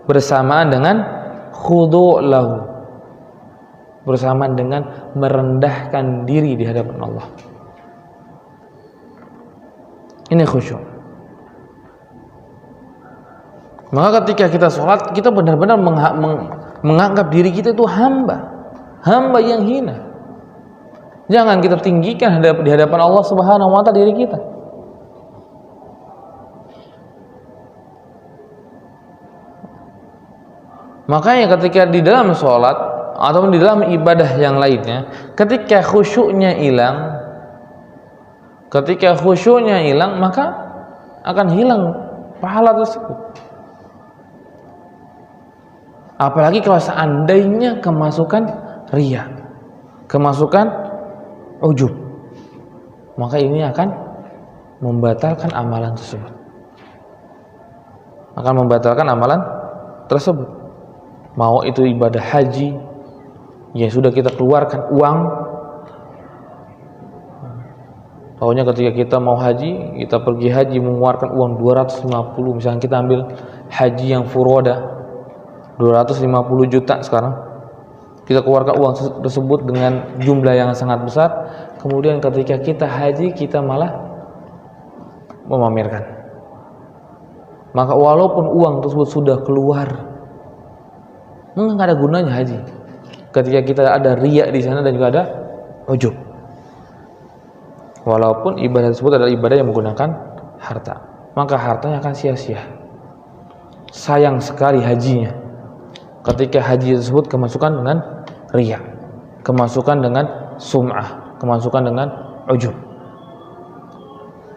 bersamaan dengan khudu' lahu, bersamaan dengan merendahkan diri di hadapan Allah. Ini khusyuk. Maka ketika kita sholat, kita benar-benar menganggap diri kita itu hamba yang hina. Jangan kita tinggikan di hadapan Allah Subhanahu wa ta'ala diri kita. Makanya ketika di dalam sholat ataupun di dalam ibadah yang lainnya, ketika khusyuknya hilang, maka akan hilang pahala tersebut. Apalagi kalau seandainya kemasukan riya, kemasukan ujub, maka ini akan membatalkan amalan tersebut. Mau itu ibadah haji yang sudah kita keluarkan uang, tahunya ketika kita mau haji, kita pergi haji mengeluarkan uang 250, misalnya kita ambil haji yang furoda 250 juta sekarang, kita keluarkan uang tersebut dengan jumlah yang sangat besar, kemudian ketika kita haji kita malah memamerkan. Maka walaupun uang tersebut sudah keluar, nggak ada gunanya haji ketika kita ada riya di sana dan juga ada ujub. Walaupun ibadah tersebut adalah ibadah yang menggunakan harta, maka hartanya akan sia-sia. Sayang sekali hajinya ketika haji tersebut kemasukan dengan riya, kemasukan dengan sum'ah, kemasukan dengan ujub.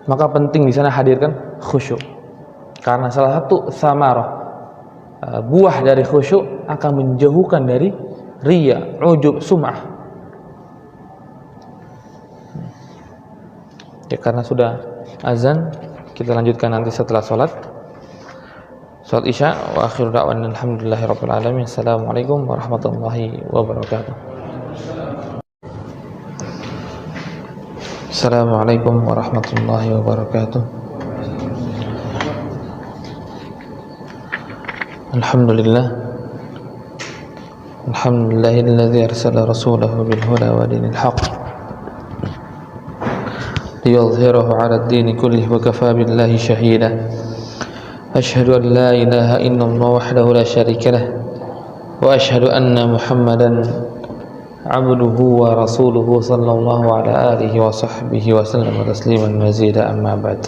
Maka penting di sana hadirkan khusyuk, karena salah satu samarah, buah dari khusyuk akan menjauhkan dari riya, ujub, sum'ah. Ya, karena sudah azan, kita lanjutkan nanti setelah sholat Isya. Wa akhiru da'wana alhamdulillahirabbil alamin. Assalamualaikum warahmatullahi wabarakatuh. Assalamualaikum warahmatullahi wabarakatuh. Alhamdulillahilladzi arsala rasulahu bil huda wa dinil haqq liyudhhirahu 'ala ad-dini kullihi wa kafaa billahi shahida. أشهد أن لا إله إلا الله وحده لا شريك له وأشهد أن محمدا عبده ورسوله صلى الله على آله وصحبه وسلم تسليما مزيدا. أما بعد.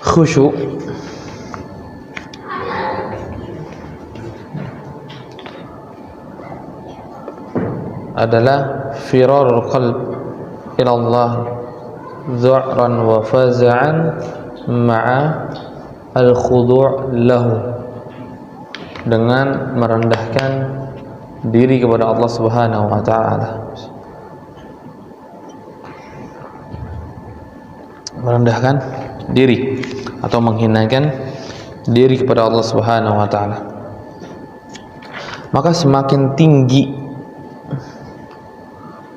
Khusyuk adalah firarul qalb ila Allah dhu'ran wa faz'an ma'a al-khudu' lahu, dengan merendahkan diri kepada Allah Subhanahu wa ta'ala. Merendahkan diri atau menghinakan diri kepada Allah Subhanahu wa ta'ala. Maka semakin tinggi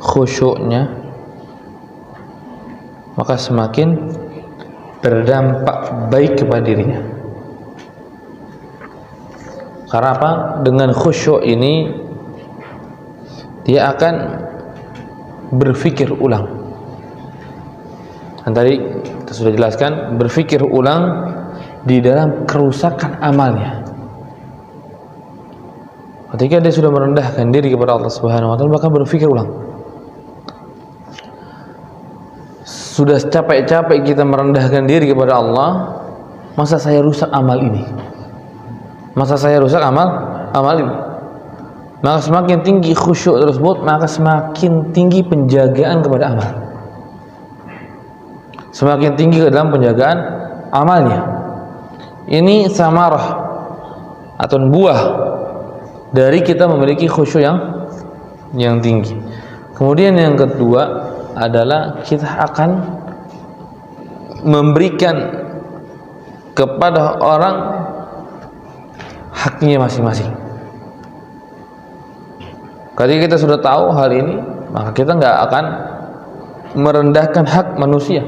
khusyuknya, maka semakin berdampak baik kepada dirinya. Karena apa? Dengan khusyuk ini dia akan berpikir ulang. Dan tadi kita sudah jelaskan, berpikir ulang di dalam kerusakan amalnya. Ketika dia sudah merendahkan diri kepada Allah Subhanahu wa ta'ala, maka berpikir ulang. Sudah capek-capek kita merendahkan diri kepada Allah, masa saya rusak amal ini? Masa saya rusak amal ini? Maka semakin tinggi khusyuk tersebut, maka semakin tinggi penjagaan kepada amal. Semakin tinggi ke dalam penjagaan amalnya. Ini samarah atau buah dari kita memiliki khusyuk yang tinggi. Kemudian yang kedua adalah kita akan memberikan kepada orang haknya masing-masing. Ketika kita sudah tahu hal ini, maka kita nggak akan merendahkan hak manusia.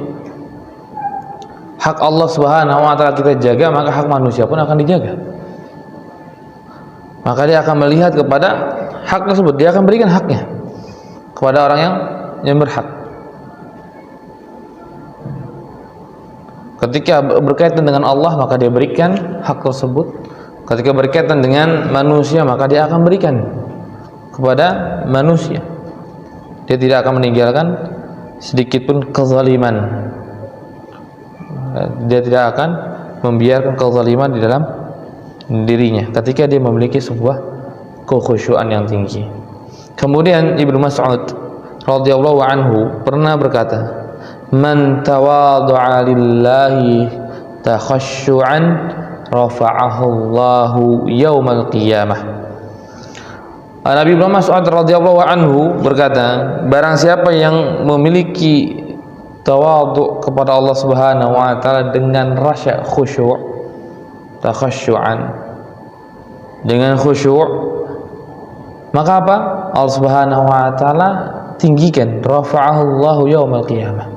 Hak Allah Subhanahu wa ta'ala kita jaga, maka hak manusia pun akan dijaga. Maka dia akan melihat kepada hak tersebut, dia akan berikan haknya kepada orang yang berhak. Ketika berkaitan dengan Allah, maka dia berikan hak tersebut. Ketika berkaitan dengan manusia, maka dia akan berikan kepada manusia. Dia tidak akan meninggalkan sedikit pun kezaliman. Dia tidak akan membiarkan kezaliman di dalam dirinya ketika dia memiliki sebuah kekhusyuan yang tinggi. Kemudian Ibnu Mas'ud radhiyallahu anhu pernah berkata, "Man tawadha'a lillahi takhasyu'an rafa'ahu Allahu yaumal qiyamah." Nabi Ibnu Mas'ud radhiyallahu anhu berkata, barang siapa yang memiliki tawadhu kepada Allah Subhanahu wa taala dengan rasa khusyuk, takhasyu'an, dengan khusyuk, maka apa? Allah Subhanahu wa taala tinggikan, rafa'ahu Allahu yaumal qiyamah.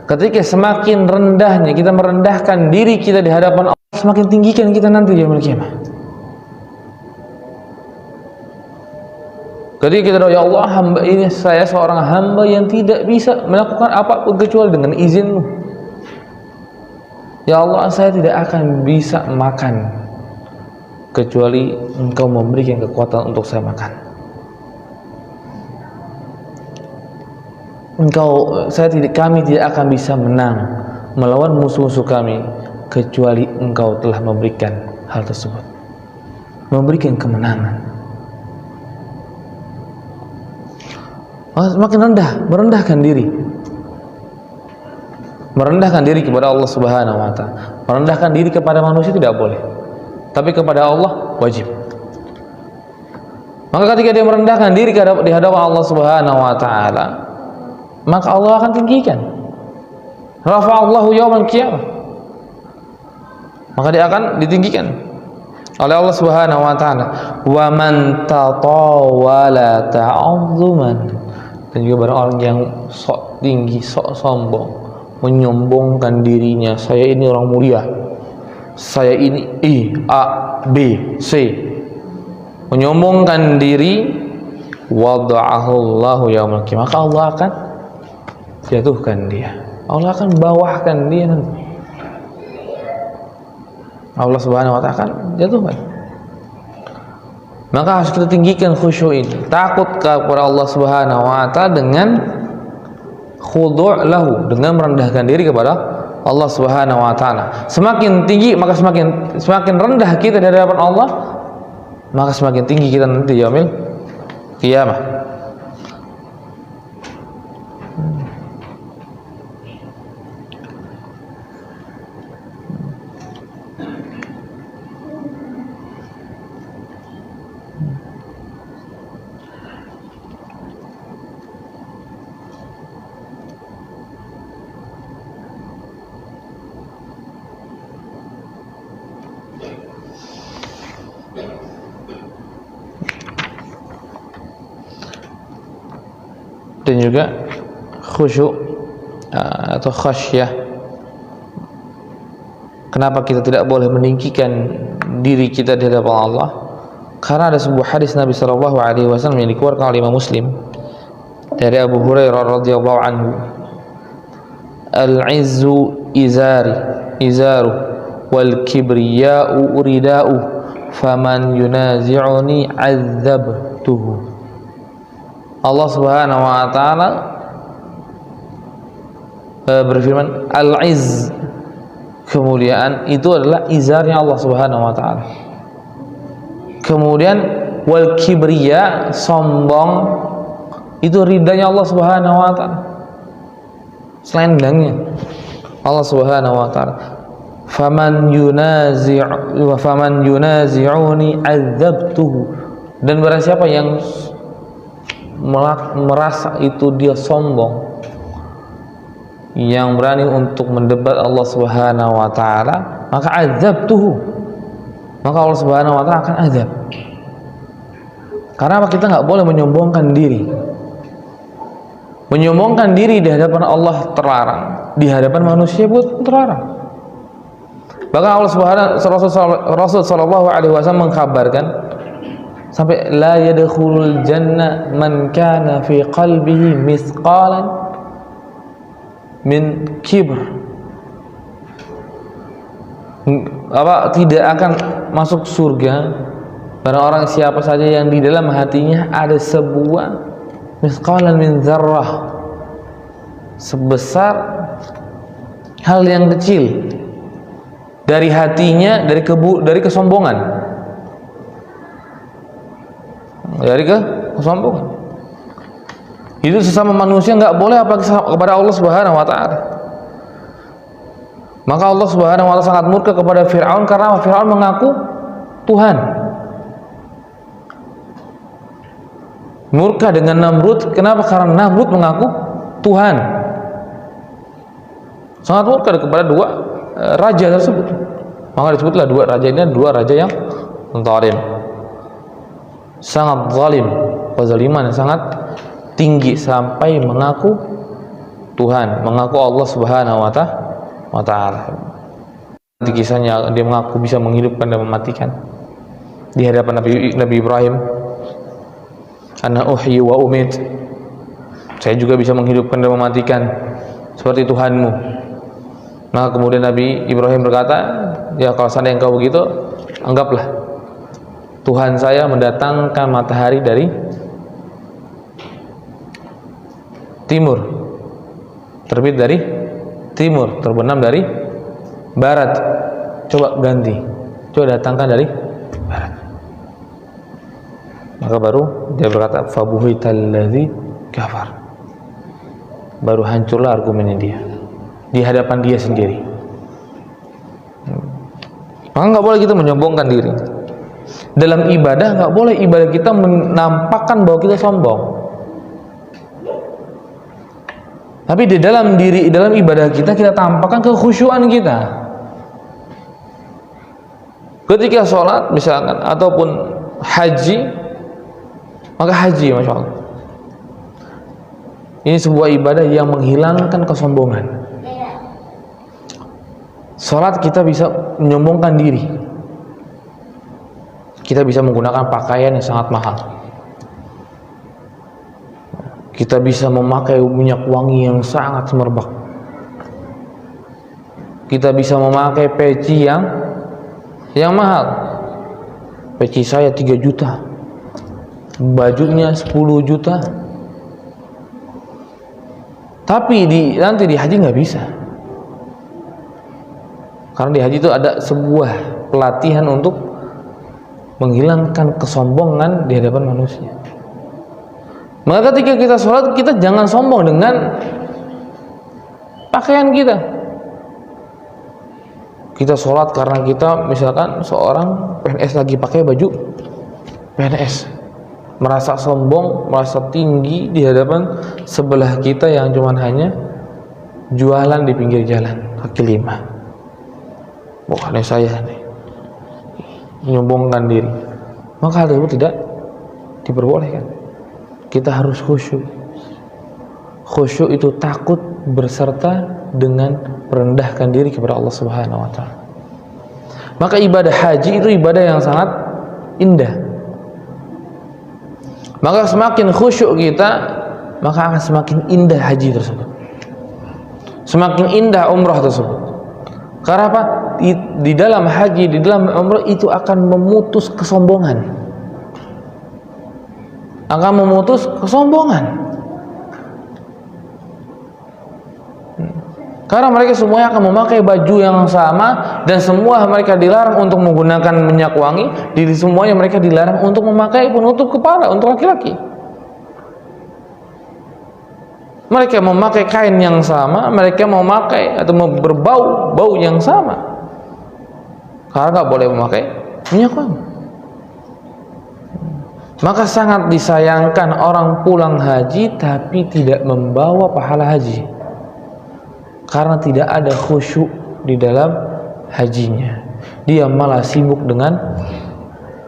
Ketika semakin rendahnya kita merendahkan diri kita di hadapan Allah, semakin tinggikan kita nanti di yaumul qiyamah. Ketika kita doa, ya Allah, hamba ini, saya seorang hamba yang tidak bisa melakukan apapun kecuali dengan izin-Mu. Ya Allah, saya tidak akan bisa makan kecuali Engkau memberikan kekuatan untuk saya makan. Kami tidak akan bisa menang melawan musuh-musuh kami kecuali Engkau telah memberikan hal tersebut, memberikan kemenangan. Semakin rendah, merendahkan diri kepada Allah Subhanahu wa ta'ala. Merendahkan diri kepada manusia tidak boleh, tapi kepada Allah wajib. Maka ketika dia merendahkan diri di hadapan Allah Subhanahu wa ta'ala, maka Allah akan tinggikan. Rafa'allahu yaumal qiyamah, maka dia akan ditinggikan oleh Allah Subhanahu wa ta'ala. Wa man tatawala ta'azzuman, dan juga barang orang yang sok tinggi, sok sombong, menyombongkan dirinya, saya ini orang mulia, saya ini A, B, C, menyombongkan diri, wada'ahu Allahu yaumil qiyamah, maka Allah akan jatuhkan dia, Allah akan bawahkan dia nanti. Allah Subhanahu wa ta'ala akan jatuhkan. Maka harus kita tinggikan khusyuk ini, takut kepada Allah Subhanahu wa ta'ala dengan khudu' lahu, dengan merendahkan diri kepada Allah Subhanahu wa ta'ala. Semakin tinggi, maka semakin rendah kita di hadapan Allah, maka semakin tinggi kita nanti di yaumil qiyamah. Dan juga khusyuk atau khasyah. Kenapa kita tidak boleh meninggikan diri kita di hadapan Allah? Karena ada sebuah hadis Nabi sallallahu alaihi wasallam yang dikeluarkan oleh Imam Muslim dari Abu Hurairah radhiyallahu anhu, al-'izzu izaru wal kibriya'u rida'u faman yunazi'uni 'adzabtuhu. Allah Subhanahu wa ta'ala berfirman, al-'izz, kemuliaan itu adalah izarnya Allah Subhanahu wa ta'ala. Kemudian wal kibriya, sombong, itu ridanya Allah Subhanahu wa ta'ala, selendangnya Allah Subhanahu wa ta'ala. faman yunazi'uni 'adzabtuhu, Dan barang siapa yang merasa itu dia sombong, yang berani untuk mendebat Allah Subhanahu wa taala, maka azabtuhu, maka Allah Subhanahu wa taala akan azab. Karena apa? Kita nggak boleh menyombongkan diri. Menyombongkan diri di hadapan Allah terlarang, di hadapan manusia pun terlarang. Bahkan Allah Rasul sallallahu alaihi wasallam mengkabarkan sampai la yadkhulul jannah man kana fi qalbihi misqalan min kibr. Tidak akan masuk surga orang siapa saja yang di dalam hatinya ada sebuah misqalan min dzarrah, sebesar hal yang kecil dari hatinya, dari kesombongan, kesombongan. Itu sesama manusia nggak boleh apalagi kepada Allah Subhanahu wa taala. Maka Allah Subhanahu wa taala sangat murka kepada Firaun karena Firaun mengaku Tuhan. Murka dengan Namrud, kenapa? Karena Namrud mengaku Tuhan. Sangat murka kepada dua raja tersebut. Maka disebutlah dua raja ini dua raja yang zalim. Sangat zalim, kezaliman yang sangat tinggi sampai mengaku Tuhan, mengaku Allah Subhanahu wa taala. Di kisahnya dia mengaku bisa menghidupkan dan mematikan di hadapan Nabi Ibrahim. Ana uhyi wa umit, saya juga bisa menghidupkan dan mematikan seperti Tuhanmu. Maka kemudian Nabi Ibrahim berkata, ya kalau seandainya engkau begitu, anggaplah Tuhan saya mendatangkan matahari dari timur, terbit dari timur, terbenam dari barat. Coba ganti, coba datangkan dari barat. Maka baru dia berkata, fabuhital ladzi kafar. Baru hancurlah argumennya dia di hadapan dia sendiri. Maka nggak boleh kita menyombongkan diri dalam ibadah. Nggak boleh ibadah kita menampakkan bahwa kita sombong. Tapi di dalam ibadah kita tampakkan kekhusyuan kita. Ketika sholat misalkan ataupun haji, maka haji, masya Allah, ini sebuah ibadah yang menghilangkan kesombongan. Sholat kita bisa menyombongkan diri, kita bisa menggunakan pakaian yang sangat mahal, kita bisa memakai minyak wangi yang sangat semerbak, kita bisa memakai peci yang mahal. Peci saya 3 juta, bajunya 10 juta. Tapi nanti di haji nggak bisa, karena di haji itu ada sebuah pelatihan untuk menghilangkan kesombongan di hadapan manusia. Maka ketika kita sholat, kita jangan sombong dengan pakaian kita. Kita sholat karena kita misalkan seorang PNS lagi pakai baju PNS, merasa sombong, merasa tinggi di hadapan sebelah kita yang cuman hanya jualan di pinggir jalan kaki lima. Wah, ini saya nih, menyombongkan diri. Maka hal itu tidak diperbolehkan. Kita harus khusyuk. Khusyuk itu takut berserta dengan merendahkan diri kepada Allah Subhanahu wa taala. Maka ibadah haji itu ibadah yang sangat indah. Maka semakin khusyuk kita, maka akan semakin indah haji tersebut, semakin indah umrah tersebut. Karena apa? Di dalam haji, di dalam umrah itu akan memutus kesombongan, akan memutus kesombongan. Karena mereka semuanya akan memakai baju yang sama, dan semua mereka dilarang untuk menggunakan minyak wangi. Semuanya mereka dilarang untuk memakai penutup kepala untuk laki-laki. Mereka memakai kain yang sama, mereka memakai atau berbau bau yang sama. Karena nggak boleh memakai minyak wangi. Maka sangat disayangkan orang pulang haji tapi tidak membawa pahala haji, karena tidak ada khusyuk di dalam hajinya. Dia malah sibuk dengan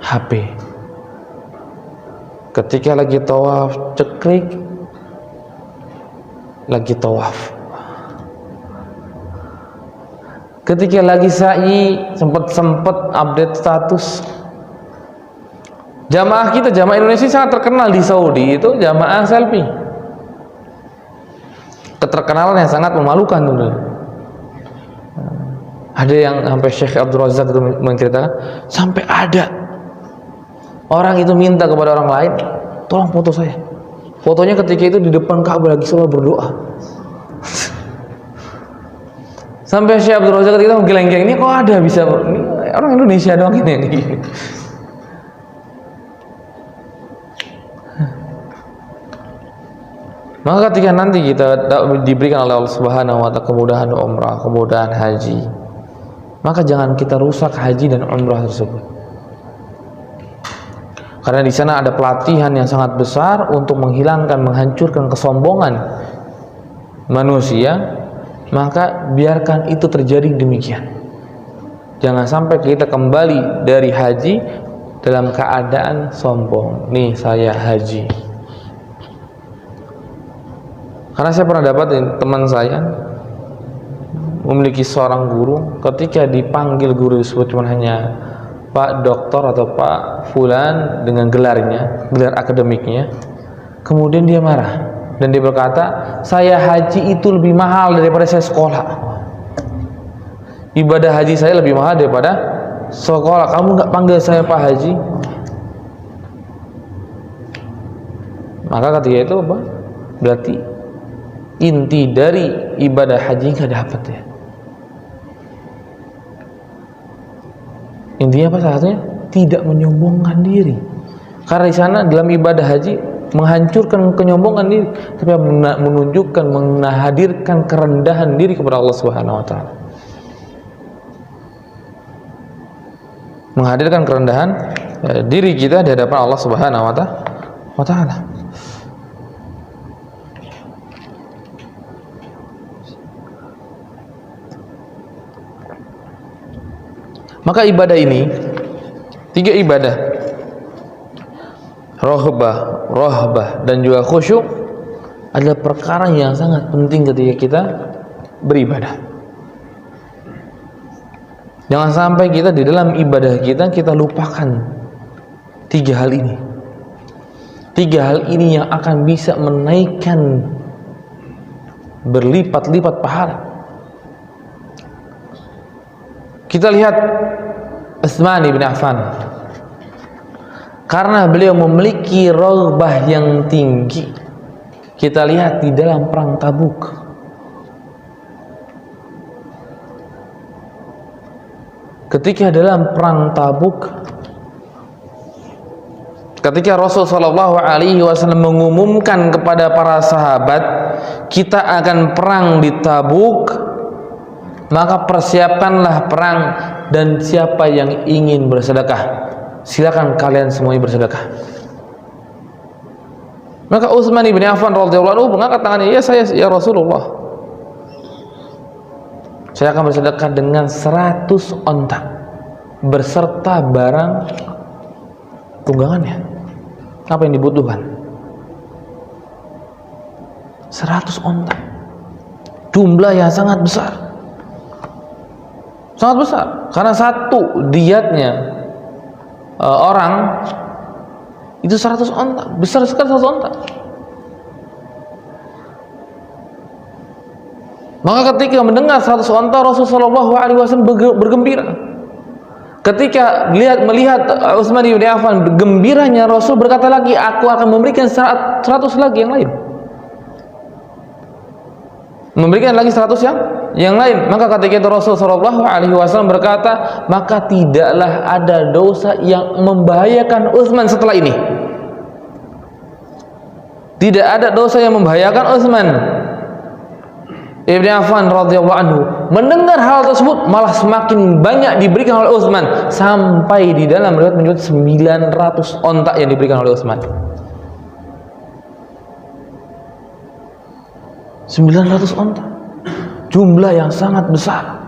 HP. Ketika lagi tawaf, ceklik, lagi tawaf. Ketika lagi sa'i, sempet update status. Jamaah kita, jamaah Indonesia sangat terkenal di Saudi itu jamaah selfie. Keterkenalan yang sangat memalukan tuh. Ada yang sampai Syekh Abdul Razak itu menceritakan, sampai ada orang itu minta kepada orang lain, tolong foto saya. Fotonya ketika itu di depan Ka'bah lagi sholat berdoa. Sampai Syekh Abdul Razak ketika itu menggeleng-geleng, ini kok ada bisa, ini orang Indonesia doang ini. Maka ketika nanti kita diberikan oleh Allah Subhanahu wa Ta'ala kemudahan umrah, kemudahan haji, maka jangan kita rusak haji dan umrah tersebut. Karena di sana ada pelatihan yang sangat besar untuk menghilangkan, menghancurkan kesombongan manusia. Maka biarkan itu terjadi demikian. Jangan sampai kita kembali dari haji dalam keadaan sombong. Nih saya haji. Karena saya pernah dapat teman saya memiliki seorang guru, ketika dipanggil guru disebut cuma hanya Pak Doktor atau Pak Fulan dengan gelarnya, gelar akademiknya, kemudian dia marah dan dia berkata, saya haji itu lebih mahal daripada saya sekolah. Ibadah haji saya lebih mahal daripada sekolah. Kamu nggak panggil saya Pak Haji? Maka ketika itu apa? Berarti inti dari ibadah haji nggak dapat ya. Intinya apa salah satunya? Tidak menyombongkan diri. Karena di sana dalam ibadah haji menghancurkan kenyombongan diri, tapi menunjukkan, menghadirkan kerendahan diri kepada Allah Subhanahu wa Ta'ala. Menghadirkan kerendahan diri kita di hadapan Allah Subhanahu wa Ta'ala. Maka ibadah ini, 3 ibadah, rahbah dan juga khusyuk, adalah perkara yang sangat penting ketika kita beribadah. Jangan sampai kita di dalam ibadah kita lupakan 3 hal ini. 3 hal ini yang akan bisa menaikkan berlipat-lipat pahala. Kita lihat Utsman bin Affan, karena beliau memiliki raghbah yang tinggi. Kita lihat di dalam perang Tabuk, ketika dalam perang Tabuk, ketika Rasul Shallallahu Alaihi Wasallam mengumumkan kepada para sahabat, kita akan perang di Tabuk, maka persiapkanlah perang, dan siapa yang ingin bersedekah, silakan kalian semuanya bersedekah. Maka Utsman bin Affan radhiyallahu anhu mengangkat tangannya, ya saya, ya Rasulullah, saya akan bersedekah dengan 100 onta berserta barang tunggangannya. Apa yang dibutuhkan? 100 onta, jumlah yang sangat besar. Sangat besar, karena satu diatnya orang itu 100 onta, besar sekali 100 onta. Maka ketika mendengar 100 onta, Rasulullah SAW bergembira. Ketika melihat Utsman bin Affan gembiranya, Rasul berkata lagi, aku akan memberikan 100 lagi yang lain. Memberikan lagi 100 yang lain. Maka ketika itu Rasul sallallahu alaihi wasallam berkata, maka tidaklah ada dosa yang membahayakan Utsman setelah ini. Tidak ada dosa yang membahayakan Utsman. Ibn Affan radhiyallahu anhu mendengar hal tersebut malah semakin banyak diberikan oleh Utsman, sampai di dalam riwayat menyebut 900 onta yang diberikan oleh Utsman. 900 onta, jumlah yang sangat besar.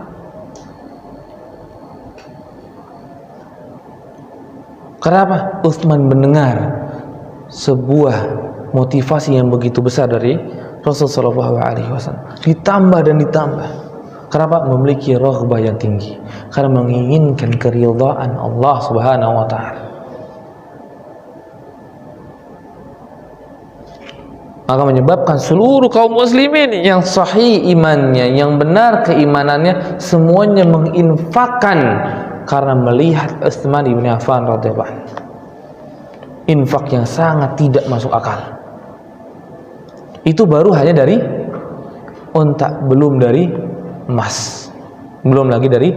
Kenapa? Utsman mendengar sebuah motivasi yang begitu besar dari Rasulullah SAW, ditambah dan ditambah. Kenapa? Memiliki raghbah yang tinggi, karena menginginkan keridhaan Allah Subhanahu wa taala. Maka menyebabkan seluruh kaum muslimin yang sahih imannya, yang benar keimanannya, semuanya menginfakkan karena melihat Utsman bin Affan radhiyallahu anhu. Infak yang sangat tidak masuk akal. Itu baru hanya dari unta, belum dari emas, belum lagi dari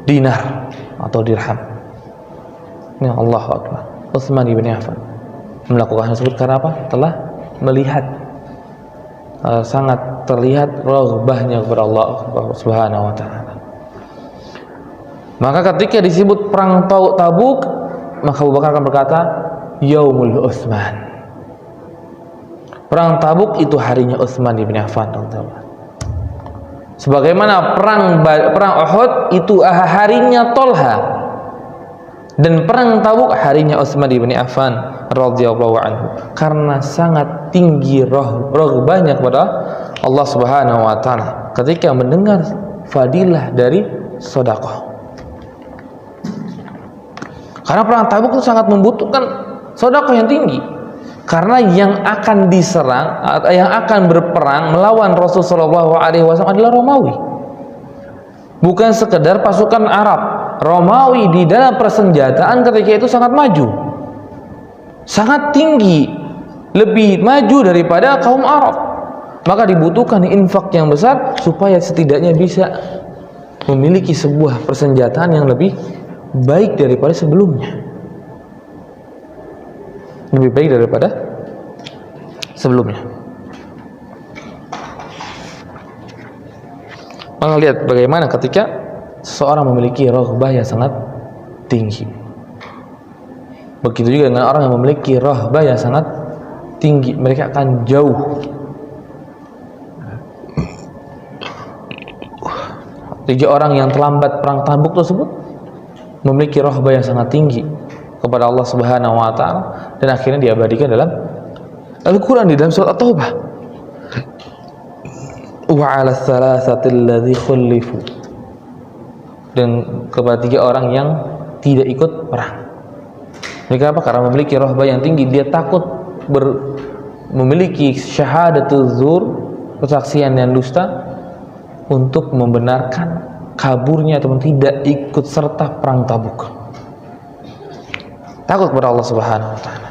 dinar atau dirham. Ya Allahu Akbar. Utsman bin Affan melakukan hal tersebut karena apa? Telah melihat, sangat terlihat raghbahnya kepada Allah Subhanahu wa taala. Maka ketika disebut perang Tabuk, maka Abu Bakar akan berkata, Yaumul Utsman. Perang Tabuk itu harinya Utsman bin Affan. Sebagaimana perang Uhud itu harinya Tolha, dan perang Tabuk harinya Utsman bin Affan radhiyallahu anhu, karena sangat tinggi raghbahnya kepada Allah Subhanahu wa taala ketika mendengar fadilah dari sedekah. Karena perang Tabuk itu sangat membutuhkan sedekah yang tinggi. Karena yang akan diserang, yang akan berperang melawan Rasulullah SAW adalah Romawi. Bukan sekedar pasukan Arab. Romawi di dalam persenjataan ketika itu sangat maju, sangat tinggi, lebih maju daripada kaum Arab. Maka dibutuhkan infak yang besar supaya setidaknya bisa memiliki sebuah persenjataan yang lebih baik daripada sebelumnya. Lebih baik daripada sebelumnya. Maka lihat bagaimana ketika seseorang memiliki raghbah yang sangat tinggi. Begitu juga dengan orang yang memiliki raghbah yang sangat tinggi, mereka akan jauh. Tiga orang yang terlambat perang Tabuk tersebut memiliki raghbah yang sangat tinggi kepada Allah Subhanahu wa taala, dan akhirnya diabadikan dalam Al-Qur'an di dalam surat At-Taubah. Wa 'ala tsalatsati alladzi khulifu, dan kepada tiga orang yang tidak ikut perang. Mereka apa? Karena memiliki raghbah yang tinggi, dia takut memiliki syahadatuz zur, kesaksian yang dusta, untuk membenarkan kaburnya ataupun tidak ikut serta perang Tabuk. Takut kepada Allah Subhanahu wa taala.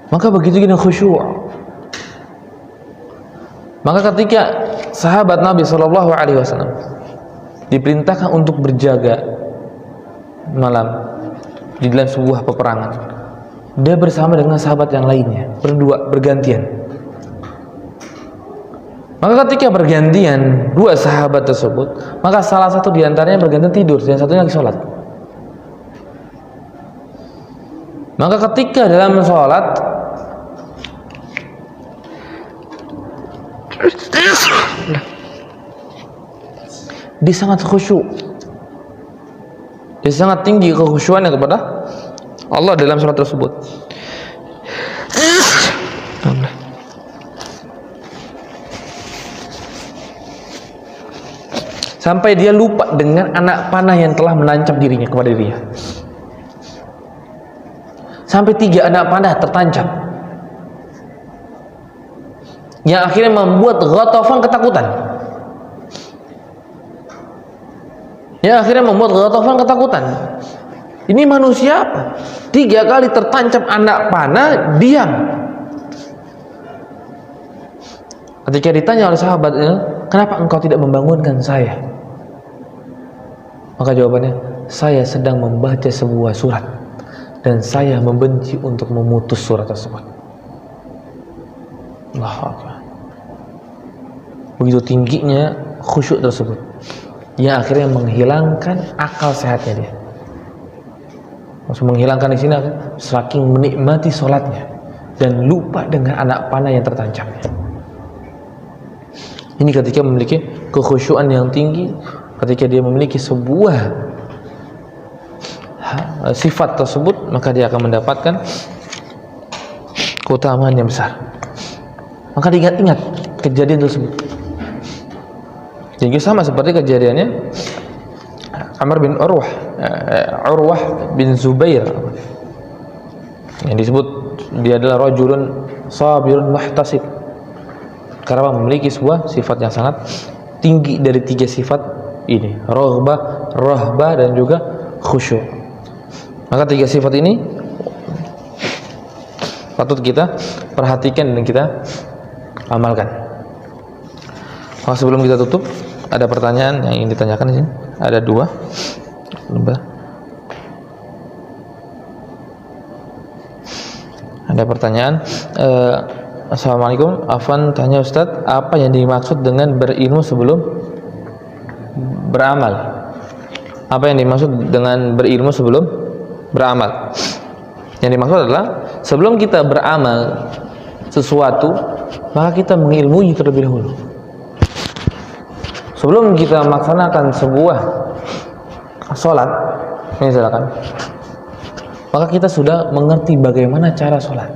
Maka begitu dengan khusyuk. Maka ketika sahabat Nabi Shallallahu Alaihi Wasallam diperintahkan untuk berjaga malam di dalam sebuah peperangan, dia bersama dengan sahabat yang lainnya, berdua, bergantian. Maka ketika bergantian dua sahabat tersebut, maka salah satu diantaranya bergantian tidur, dan satunya lagi sholat. Maka ketika dalam sholat, dia sangat khusyuk, dia sangat tinggi kekhusyuannya kepada Allah dalam sholat tersebut. Sampai dia lupa dengan anak panah yang telah menancap dirinya kepada dirinya. Sampai 3 anak panah tertancap, yang akhirnya membuat Ghatafan ketakutan. Ini manusia apa? 3 kali tertancap anak panah, diam. Ketika ditanya oleh sahabatnya, kenapa engkau tidak membangunkan saya? Maka jawabannya, saya sedang membaca sebuah surat dan saya membenci untuk memutus surat tersebut. Allahu Akbar. Begitu tingginya khusyuk tersebut, yang akhirnya menghilangkan akal sehatnya dia. Maksud menghilangkan di sini saking menikmati sholatnya dan lupa dengan anak panah yang tertancapnya. Ini ketika memiliki kekhusyuan yang tinggi, ketika dia memiliki sebuah sifat tersebut, maka dia akan mendapatkan keutamaan yang besar. Maka diingat-ingat kejadian tersebut. Jadi sama seperti kejadiannya Amr bin Urwah bin Zubair, yang disebut dia adalah rajulun sabirun muhtasib, karena memiliki sebuah sifat yang sangat tinggi dari 3 sifat ini, raghbah, rahbah, dan juga khusyuk. Maka 3 sifat ini patut kita perhatikan dan kita amalkan. Maka sebelum kita tutup, ada pertanyaan yang ingin ditanyakan di sini. Ada 2. Ada pertanyaan. Assalamualaikum. Afwan tanya Ustadz, apa yang dimaksud dengan berilmu sebelum beramal? Apa yang dimaksud dengan berilmu sebelum beramal? Yang dimaksud adalah sebelum kita beramal sesuatu, maka kita mengilmui terlebih dahulu. Sebelum kita melaksanakan sebuah sholat, misalkan, maka kita sudah mengerti bagaimana cara sholat.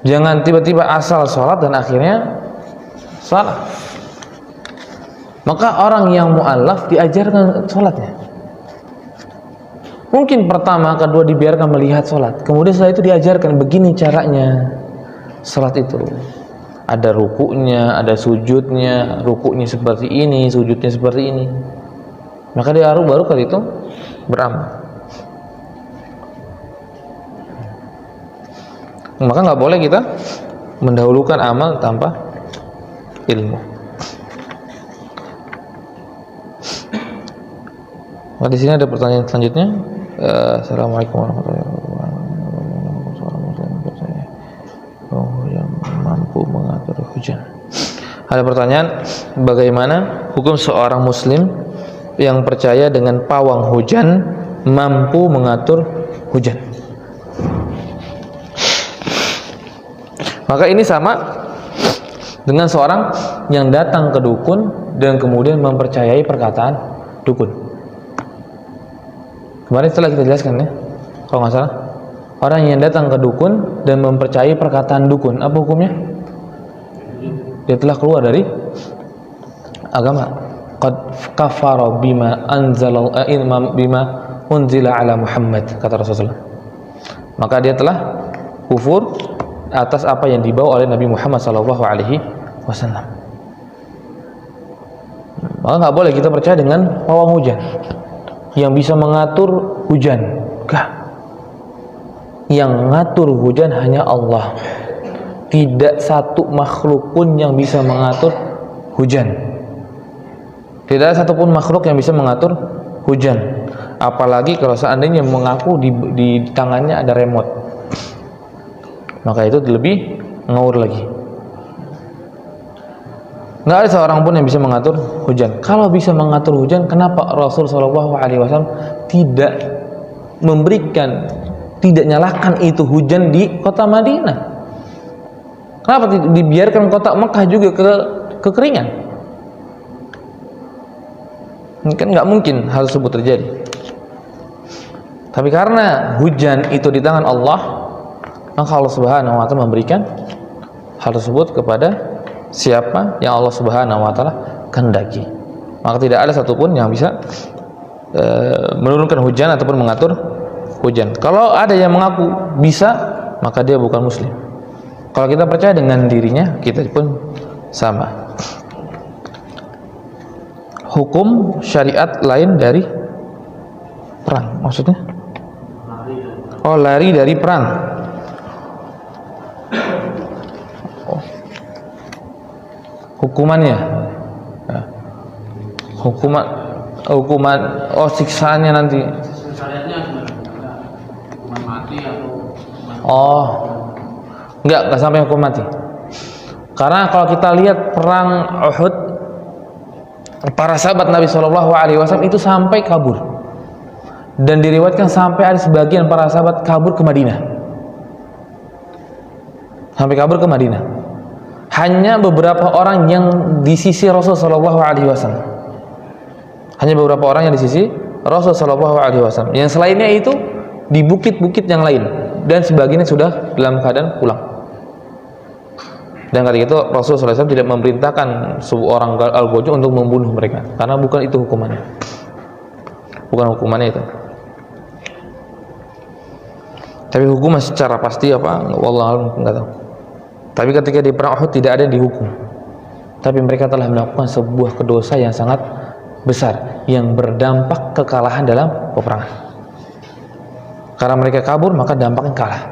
Jangan tiba-tiba asal sholat dan akhirnya salah. Maka orang yang mu'allaf diajarkan sholatnya. Mungkin pertama, kedua dibiarkan melihat sholat, kemudian setelah itu diajarkan begini caranya sholat itu. Ada rukuknya, ada sujudnya, rukuknya seperti ini, sujudnya seperti ini. Maka dia baru kali itu beramal. Maka nggak boleh kita mendahulukan amal tanpa ilmu. Nah, di sini ada pertanyaan selanjutnya. Assalamualaikum warahmatullahi wabarakatuh. Yang mampu mengatur hujan. Ada pertanyaan, bagaimana hukum seorang muslim yang percaya dengan pawang hujan mampu mengatur hujan? Maka ini sama dengan seorang yang datang ke dukun dan kemudian mempercayai perkataan dukun. Kemarin setelah kita jelaskan ya, kalau nggak salah, orang yang datang ke dukun dan mempercayai perkataan dukun, apa hukumnya? Dia telah keluar dari agama. Qad kafara bima unzila ala Muhammad, kata Rasulullah. Maka dia telah kufur atas apa yang dibawa oleh Nabi Muhammad SAW. Maka nggak boleh kita percaya dengan pawang hujan yang bisa mengatur hujan. Yang mengatur hujan hanya Allah. Tidak satu makhluk pun yang bisa mengatur hujan. Tidak ada satupun makhluk yang bisa mengatur hujan. Apalagi kalau seandainya mengaku di tangannya ada remote, maka itu lebih ngawur lagi. Nggak ada seorang pun yang bisa mengatur hujan. Kalau bisa mengatur hujan, kenapa Rasul SAW tidak memberikan, tidak nyalakan itu hujan di kota Madinah? Kenapa dibiarkan kota Mekah juga kekeringan? Kan nggak mungkin hal tersebut terjadi. Tapi karena hujan itu di tangan Allah, maka Allah Subhanahu wa Ta'ala memberikan hal tersebut kepada siapa yang Allah Subhanahu wa Ta'ala kehendaki. Maka tidak ada satupun yang bisa menurunkan hujan ataupun mengatur hujan. Kalau ada yang mengaku bisa, maka dia bukan muslim. Kalau kita percaya dengan dirinya, kita pun sama. Hukum syariat lain dari perang, maksudnya? Oh, lari dari perang. Oh. Hukumannya, hukuman, siksaannya nanti. Syariatnya gimana? Hukuman mati atau enggak sampai hukum mati. Karena kalau kita lihat perang Uhud, para sahabat Nabi Shallallahu Alaihi Wasallam itu sampai kabur, dan diriwayatkan sampai ada sebagian para sahabat kabur ke Madinah, Hanya beberapa orang yang di sisi Rasul Shallallahu Alaihi Wasallam. Yang selainnya itu di bukit-bukit yang lain, dan sebagiannya sudah dalam keadaan pulang. Dan kali itu Rasulullah SAW tidak memerintahkan seorang Al-Ghazwa untuk membunuh mereka, karena bukan itu hukumannya. Itu. Tapi hukuman secara pasti apa? Wallahu enggak tahu. Tapi ketika di perang Uhud tidak ada yang dihukum. Tapi mereka telah melakukan sebuah dosa yang sangat besar yang berdampak kekalahan dalam peperangan. Karena mereka kabur, maka dampaknya kalah.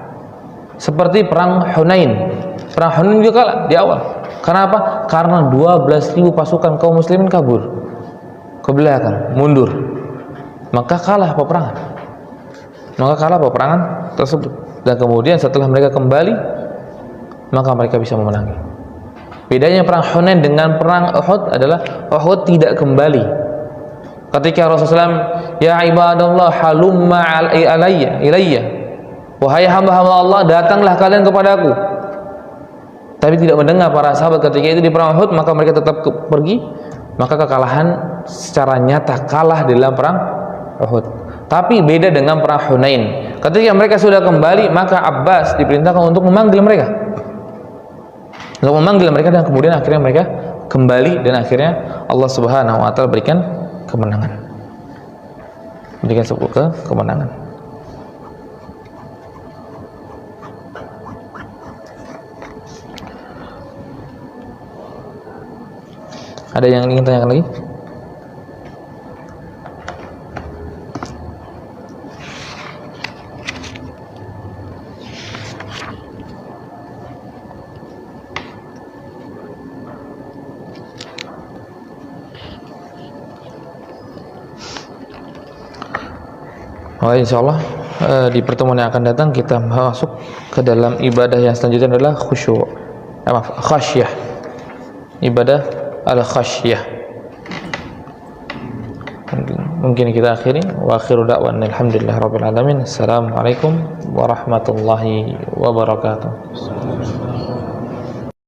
Seperti perang Hunain. Perang Hunain juga kalah di awal. Karena apa? Karena 12.000 pasukan kaum muslimin kabur ke belakang, mundur. Maka kalah peperangan tersebut. Dan kemudian setelah mereka kembali, maka mereka bisa memenangi. Bedanya perang Hunain dengan perang Uhud adalah Uhud tidak kembali. Ketika Rasulullah SAW, ya ibadallah halumma ilayya, wahai hamba-hamba Allah, datanglah kalian kepadaku. Tapi tidak mendengar para sahabat ketika itu di perang Uhud, maka mereka tetap pergi. Maka kekalahan secara nyata, kalah dalam perang Uhud. Tapi beda dengan perang Hunain. Ketika mereka sudah kembali, maka Abbas diperintahkan untuk memanggil mereka, dan kemudian akhirnya mereka kembali, dan akhirnya Allah Subhanahu wa taala berikan kemenangan. Ada yang ingin tanyakan lagi? Insyaallah di pertemuan yang akan datang kita masuk ke dalam ibadah yang selanjutnya adalah khasyah. Ibadah al-khasyah. Mungkin kita akhiri. Wa akhiru da'wana alhamdulillahirabbil alamin. Assalamualaikum warahmatullahi wabarakatuh.